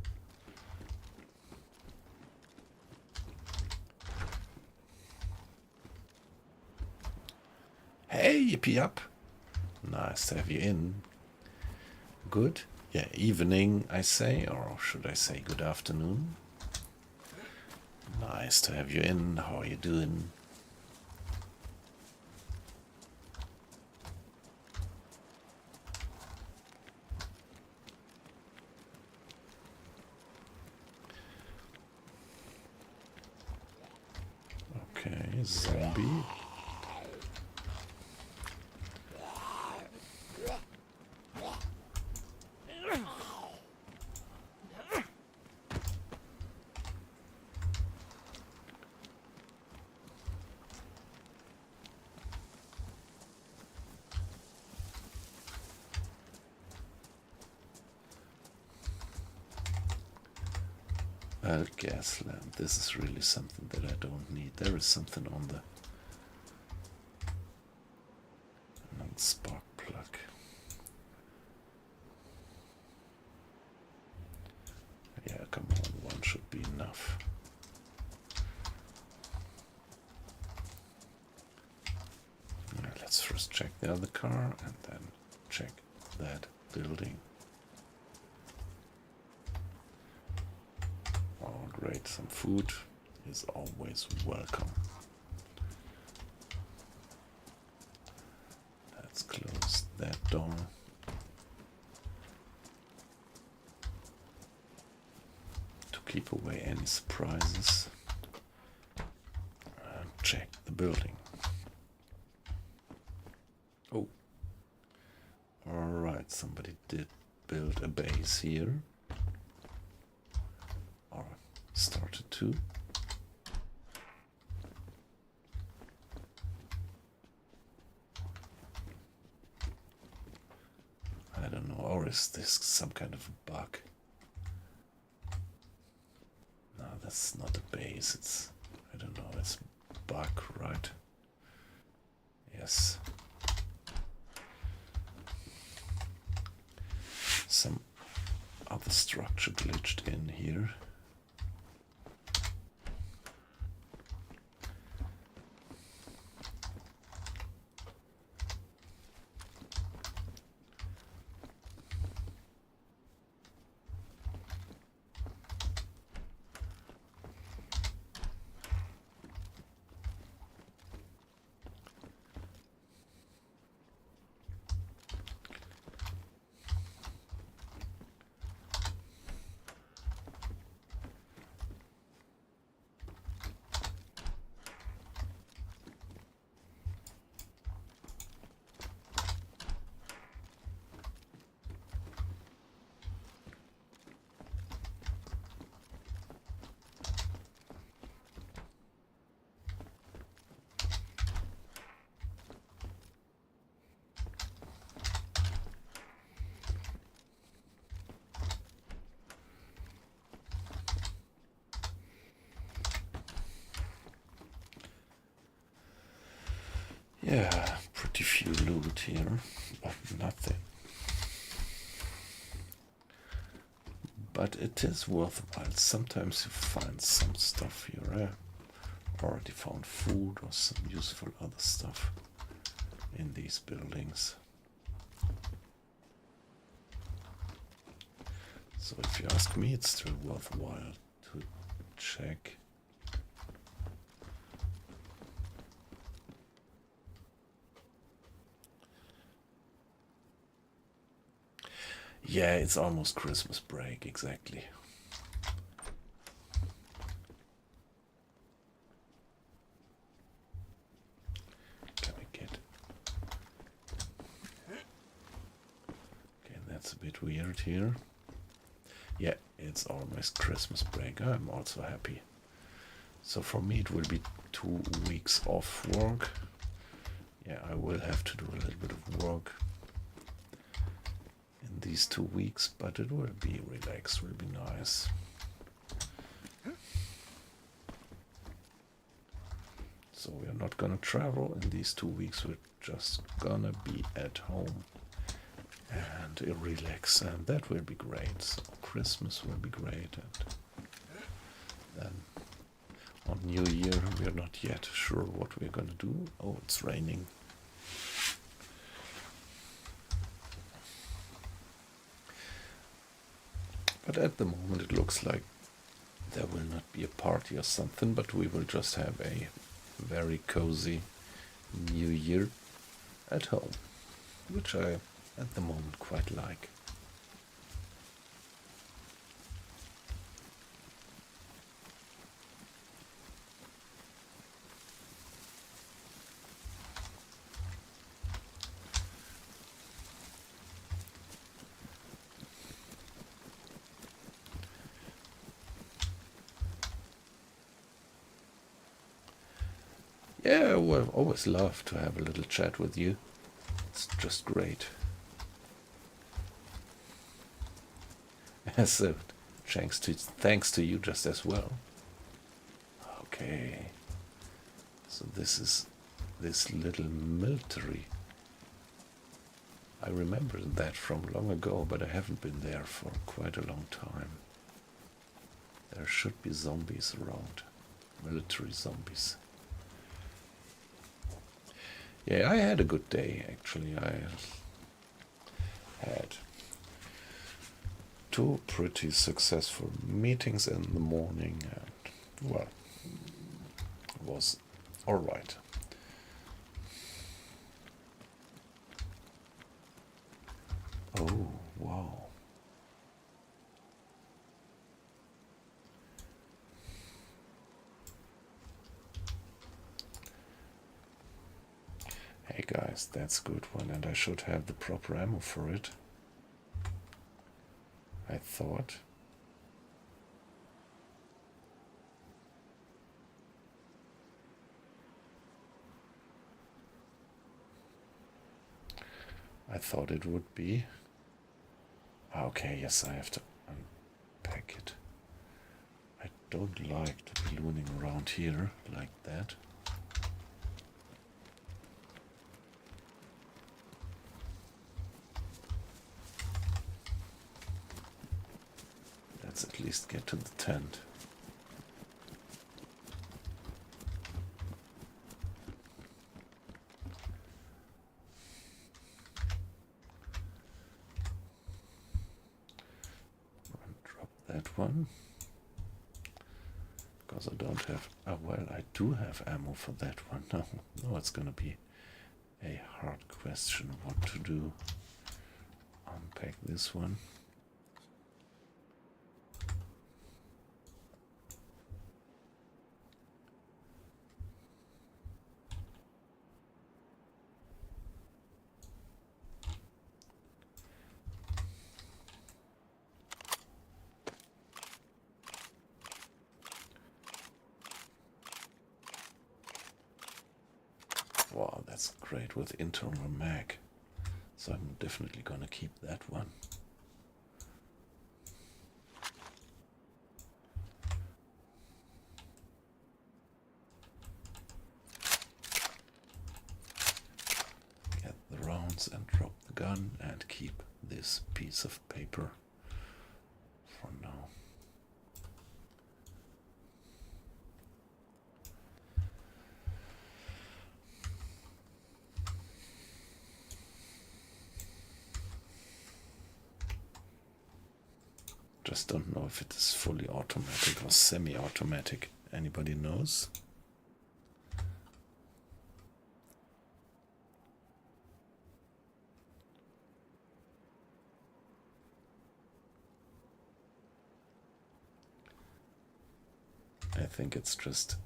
Hey, yippee up! Nice to have you in. Good? Yeah, evening, I say, or should I say good afternoon? Nice to have you in. How are you doing? Okay, zombie. Gas lamp. This is really something that I don't need. There is something on the spark plug. Yeah, come on, one should be enough. Yeah, let's first check the other car and then check that building. Oh, great, some food is always welcome. Let's close that door. To keep away any surprises. And check the building. Oh. Alright, somebody did build a base here. Or started to. I don't know, or is this some kind of a bug? No, that's not a base, it's, I don't know, it's a bug, right? Yes. Some other structure glitched in here. Yeah, pretty few loot here, but nothing. But it is worthwhile. Sometimes you find some stuff here. Already found food or some useful other stuff in these buildings. So if you ask me, it's still worthwhile to check. Yeah, it's almost Christmas break, exactly. Can I get... Okay, that's a bit weird here. Yeah, it's almost Christmas break. I'm also happy. So for me it will be 2 weeks off work. Yeah, I will have to do a little bit of work in these 2 weeks, but it will be relaxed, will be nice. So we are not gonna travel in these 2 weeks, we're just gonna be at home and relax, and that will be great. So Christmas will be great, and then on New Year we are not yet sure what we're gonna do. Oh, it's raining. But at the moment it looks like there will not be a party or something, but we will just have a very cozy New Year at home, which I at the moment quite like. Yeah, well, always love to have a little chat with you. It's just great. So, thanks to you just as well. Okay. So this is this little military. I remember that from long ago, but I haven't been there for quite a long time. There should be zombies around. Military zombies. Yeah, I had a good day, actually. I had 2 pretty successful meetings in the morning, and, well, it was alright. Oh, wow. Hey guys, that's a good one, and I should have the proper ammo for it. I thought. I thought it would be. Okay, yes, I have to unpack it. I don't like to be looning around here like that. Let's at least get to the tent. Drop that one. Because I don't have... Oh, well, I do have ammo for that one. No, it's gonna be a hard question what to do. Unpack this one. Wow, that's great with internal mag. So I'm definitely gonna keep that one. gun and keep this piece of paper for now. Just don't know if it is fully automatic or semi-automatic. Anybody knows? I think it's just...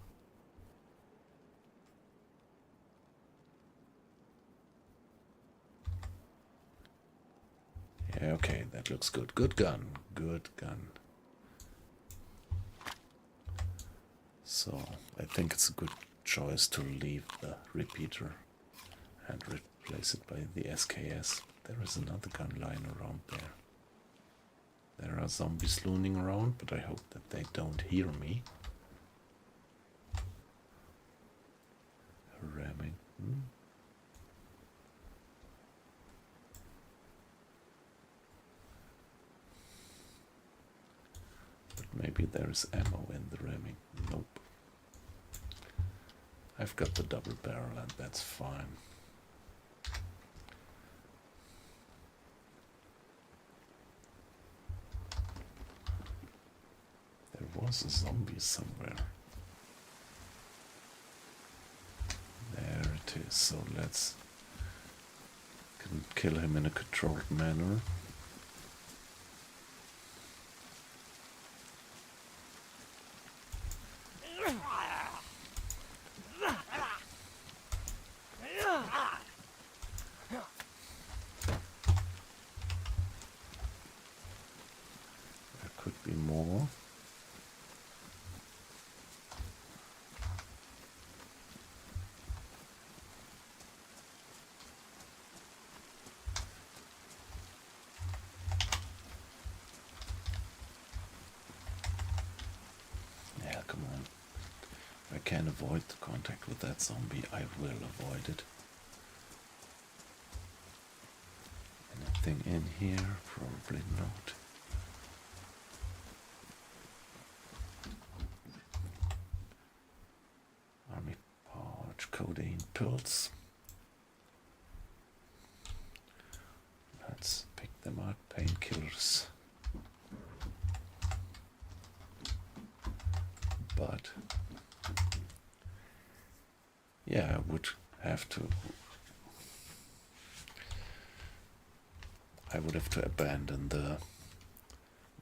Yeah, okay, that looks good. Good gun. Good gun. So, I think it's a good choice to leave the repeater and replace it by the SKS. There is another gun lying around there. There are zombies looning around, but I hope that they don't hear me. Ramming. But maybe there is ammo in the ramming. Nope. I've got the double barrel and that's fine. There was a zombie somewhere. There it is. So let's kill him in a controlled manner. There could be more. Yeah, come on. If I can avoid the contact with that zombie, I will avoid it. Anything in here? Probably not. Army pouch, codeine pills. Let's pick them up. Painkillers. But yeah, I would have to abandon the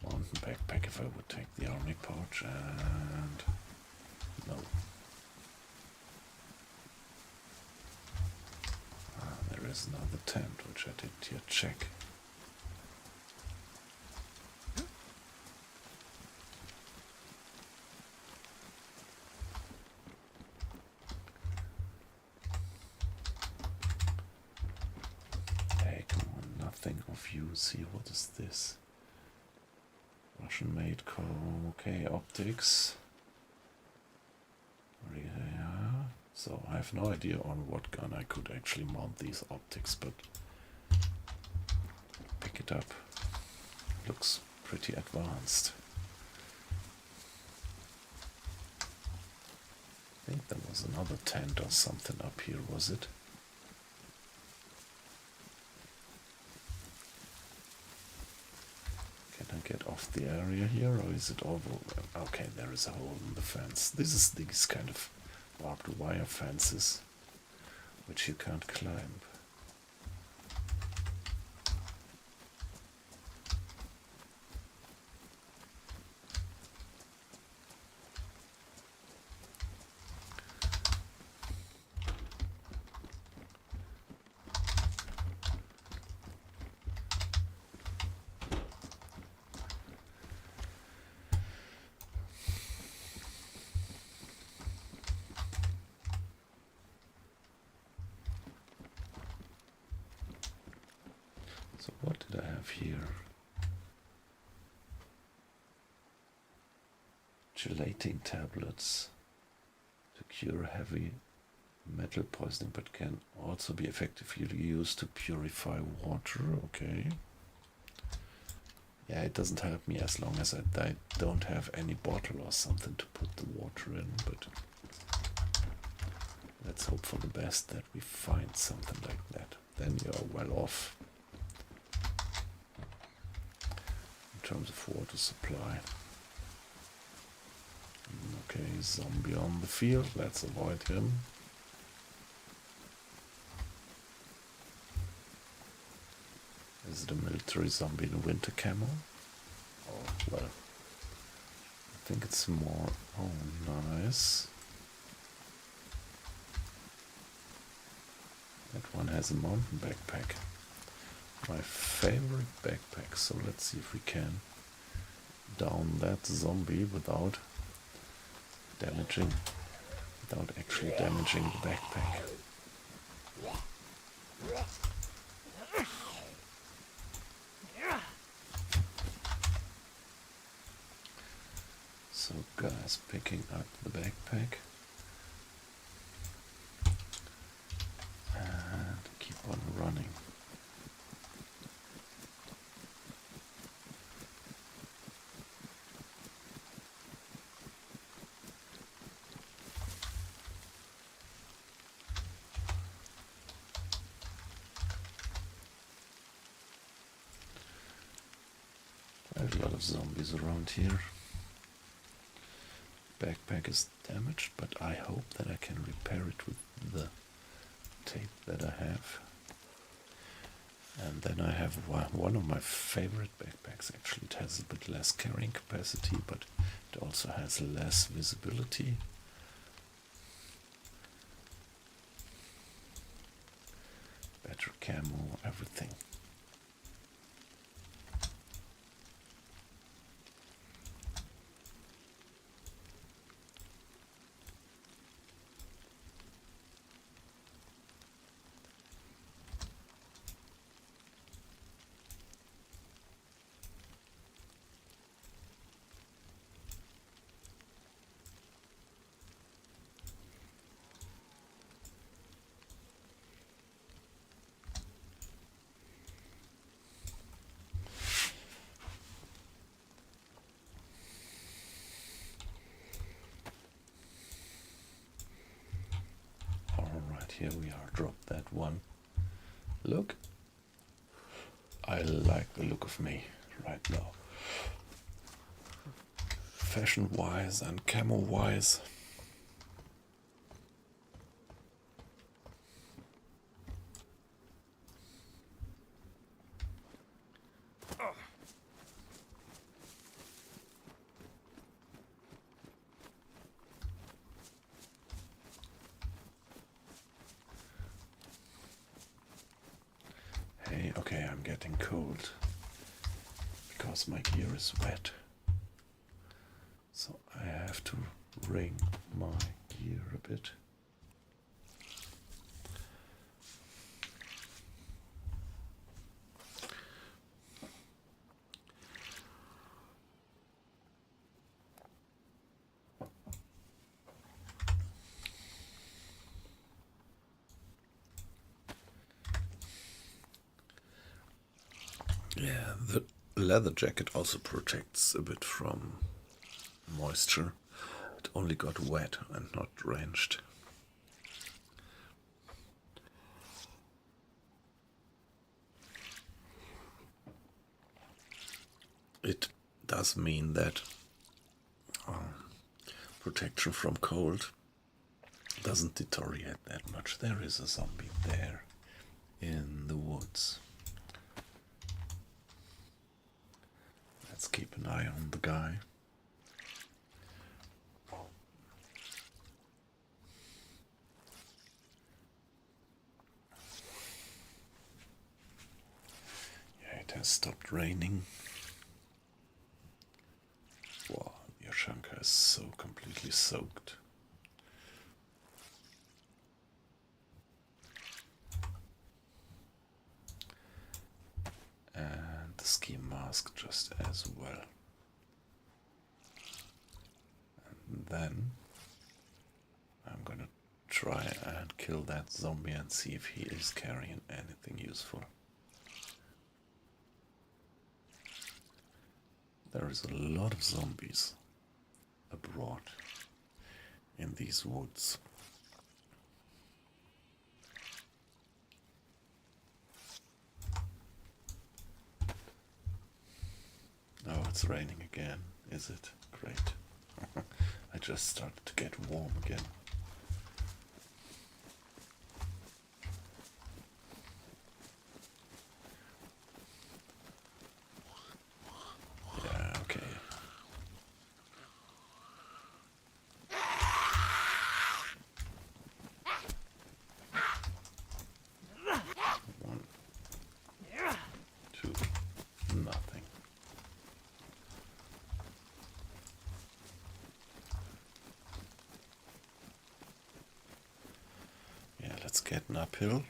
mountain backpack if I would take the army pouch, and no. There is another tent which I didn't yet check. Of use here. What is this? Russian made okay, optics. Yeah. So I have no idea on what gun I could actually mount these optics, but pick it up. Looks pretty advanced. I think there was another tent or something up here, was it? Get off the area here, or is it over? Okay, there is a hole in the fence. This is these kind of barbed wire fences which you can't climb. So what did I have here? Gelating tablets to cure heavy Metal poisoning, but can also be effectively used to purify water. Okay. Yeah, it doesn't help me as long as I don't have any bottle or something to put the water in, but let's hope for the best that we find something like that. Then you're well off in terms of water supply. Okay, zombie on the field, let's avoid him. Is it a military zombie in winter camo? Oh, well, I think it's more... Oh, nice. That one has a mountain backpack. My favorite backpack. So let's see if we can down that zombie without actually damaging the backpack. So guys, picking up the backpack and keep on running. Quite a lot of zombies around here. Backpack is damaged, but I hope that I can repair it with the tape that I have. And then I have one of my favorite backpacks. Actually, it has a bit less carrying capacity, but it also has less visibility. Better camo, everything. Here we are, drop that one. Look, I like the look of me right now. Fashion wise and camo wise. Okay, I'm getting cold because my gear is wet. So I have to wring my gear a bit. Yeah, the leather jacket also protects a bit from moisture. It only got wet and not drenched. It does mean that protection from cold doesn't deteriorate that much. There is a zombie there in the woods. Let's keep an eye on the guy. Yeah, it has stopped raining. Wow, Yashanka is so completely soaked. And the ski mask just as well. And then I'm gonna try try and kill that zombie and see if he is carrying anything useful. There is a lot of zombies abroad in these woods. Oh, it's raining again, is it? Great. I just started to get warm again. Yeah, okay. One, two, nothing. Yeah, let's get an uphill.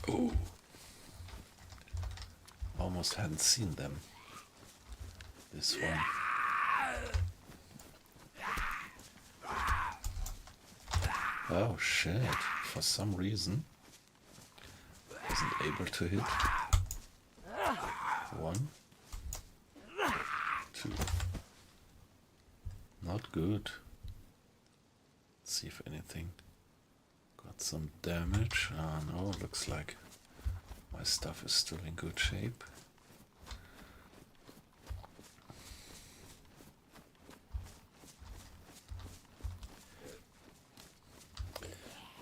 Oh, almost hadn't seen them. This one. Oh shit, for some reason wasn't able to hit. One, two. Not good. Let's see if anything got some damage. Ah no, looks like my stuff is still in good shape.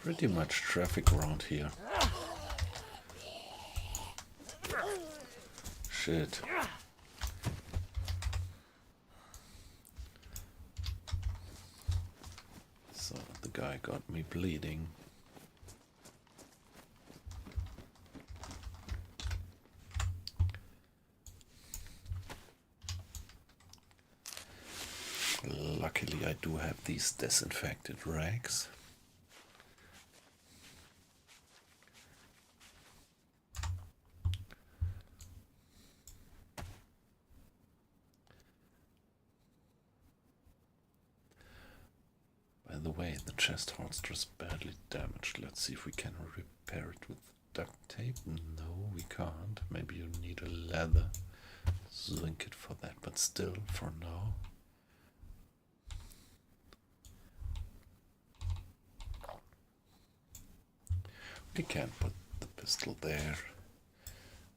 Pretty much traffic around here. Shit. So the guy got me bleeding. Luckily I do have these disinfected rags. By the way, the chest holster is badly damaged. Let's see if we can repair it with duct tape. No, we can't. Maybe you need a leather zinket for that, but still, for now. We can put the pistol there,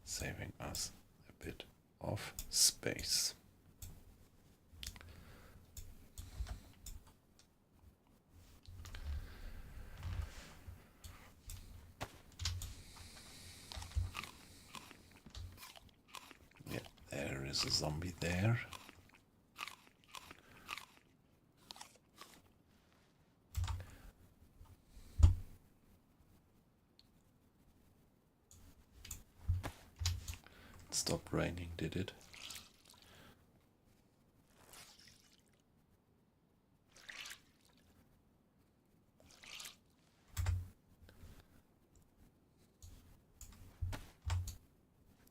saving us a bit of space. Yeah, there is a zombie there. Stopped raining, did it?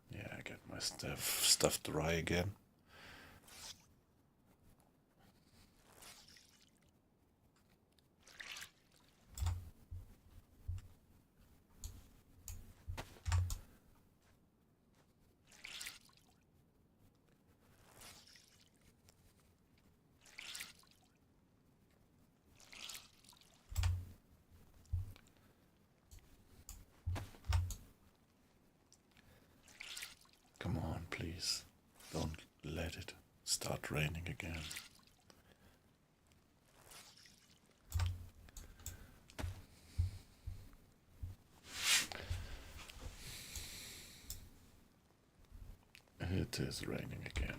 Yeah, I get my stuff dry again. please don't let it start raining again. It is raining again.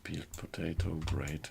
Peeled potato, great.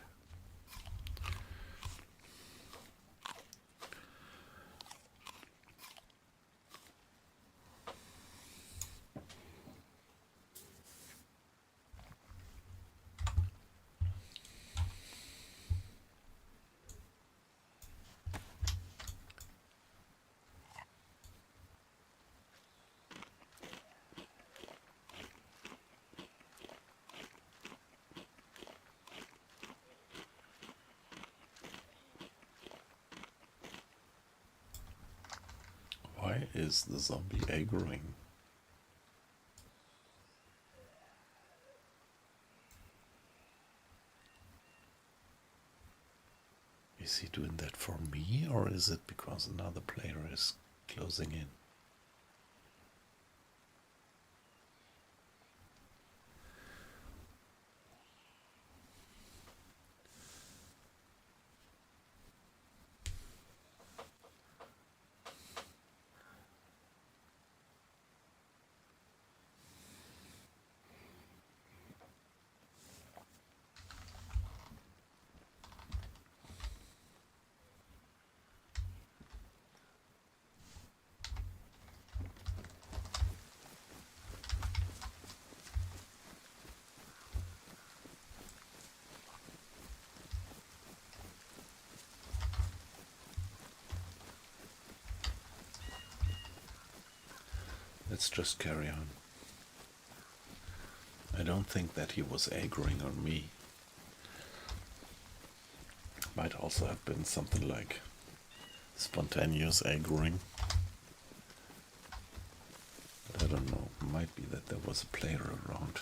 Why is the zombie aggroing? Is he doing that for me, or is it because another player is closing in? Let's just carry on. I don't think that he was aggroing on me. Might also have been something like spontaneous aggroing. But I don't know. Might be that there was a player around.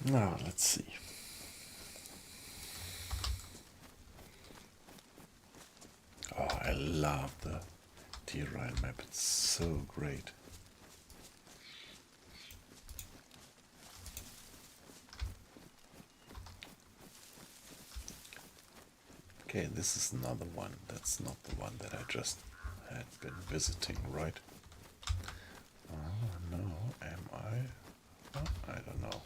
Now, let's see. Oh, I love the DayZero map. It's so great. Okay, this is another one. That's not the one that I just had been visiting, right? Oh, no. Am I? Oh, I don't know.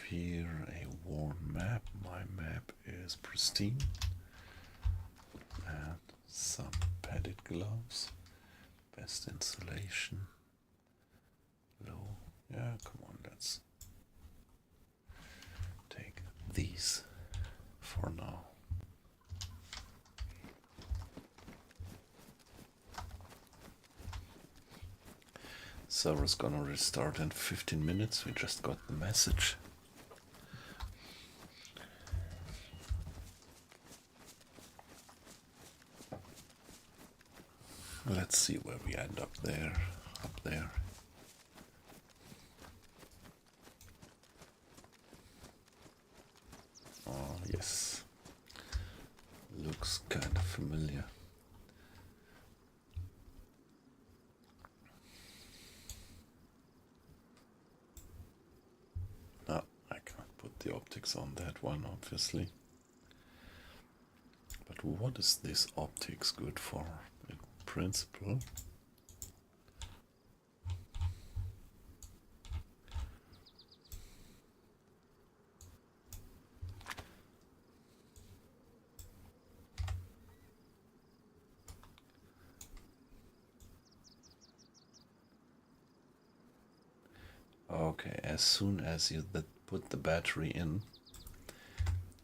Here a worn map. My map is pristine. And some padded gloves. Best insulation. Low. Yeah, come on, let's take these for now. Server's gonna restart in 15 minutes. We just got the message. Let's let's see where we end up there. Up there. Oh, yes. Looks kind of familiar. No, I can't put the optics on that one, obviously. But what is this optics good for in principle? Okay, as soon as you put the battery in,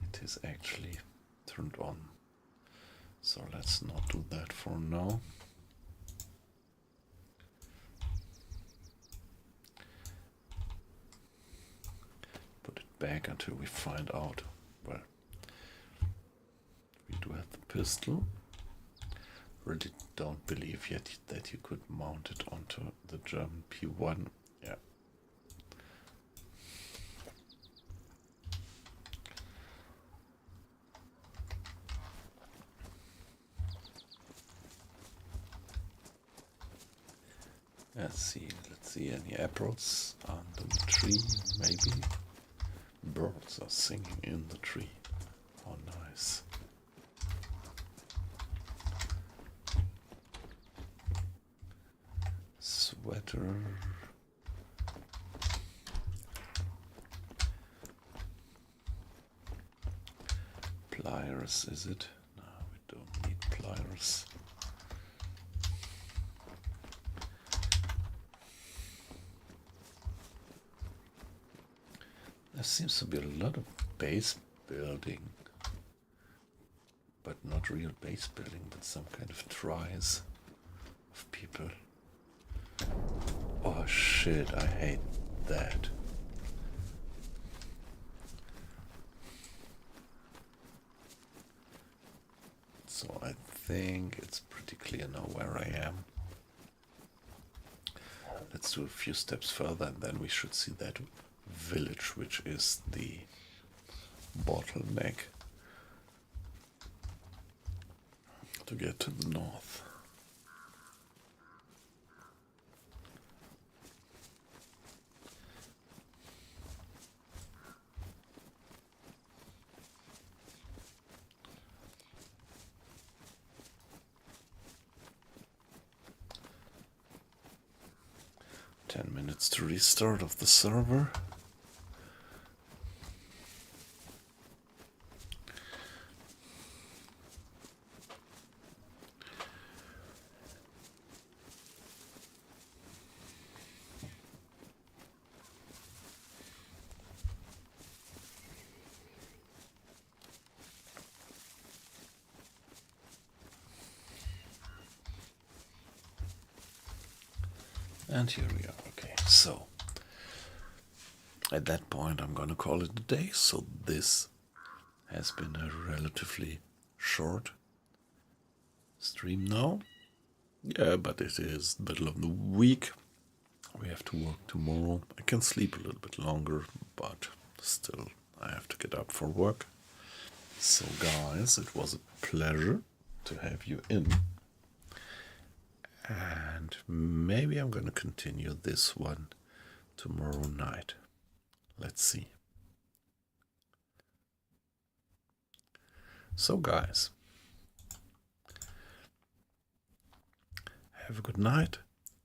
it is actually turned on. So let's not do that for now. Put it back until we find out. Well, we do have the pistol. Really don't believe yet that you could mount it onto the German P1. Yeah. Let's see any apples under the tree, maybe. Birds are singing in the tree. Oh, nice. Sweater. Pliers, is it? No, we don't need pliers. There seems to be a lot of base building, but not real base building, but some kind of tries of people. Oh shit, I hate that. So I think it's pretty clear now where I am. Let's do a few steps further and then we should see that village, which is the bottleneck to get to the north. To restart of the server. And here we are. Okay, so at that point I'm gonna call it a day. So this has been a relatively short stream now. Yeah, but it is the middle of the week. We have to work tomorrow. I can sleep a little bit longer, but still I have to get up for work. So guys, it was a pleasure to have you in. And maybe I'm gonna continue this one tomorrow night. Let's see. So guys, have a good night.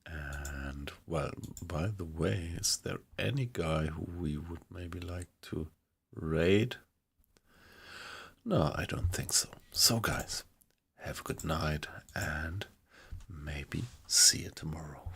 And well, by the way, is there any guy who we would maybe like to raid? No, I don't think so. So guys, have a good night and maybe see you tomorrow.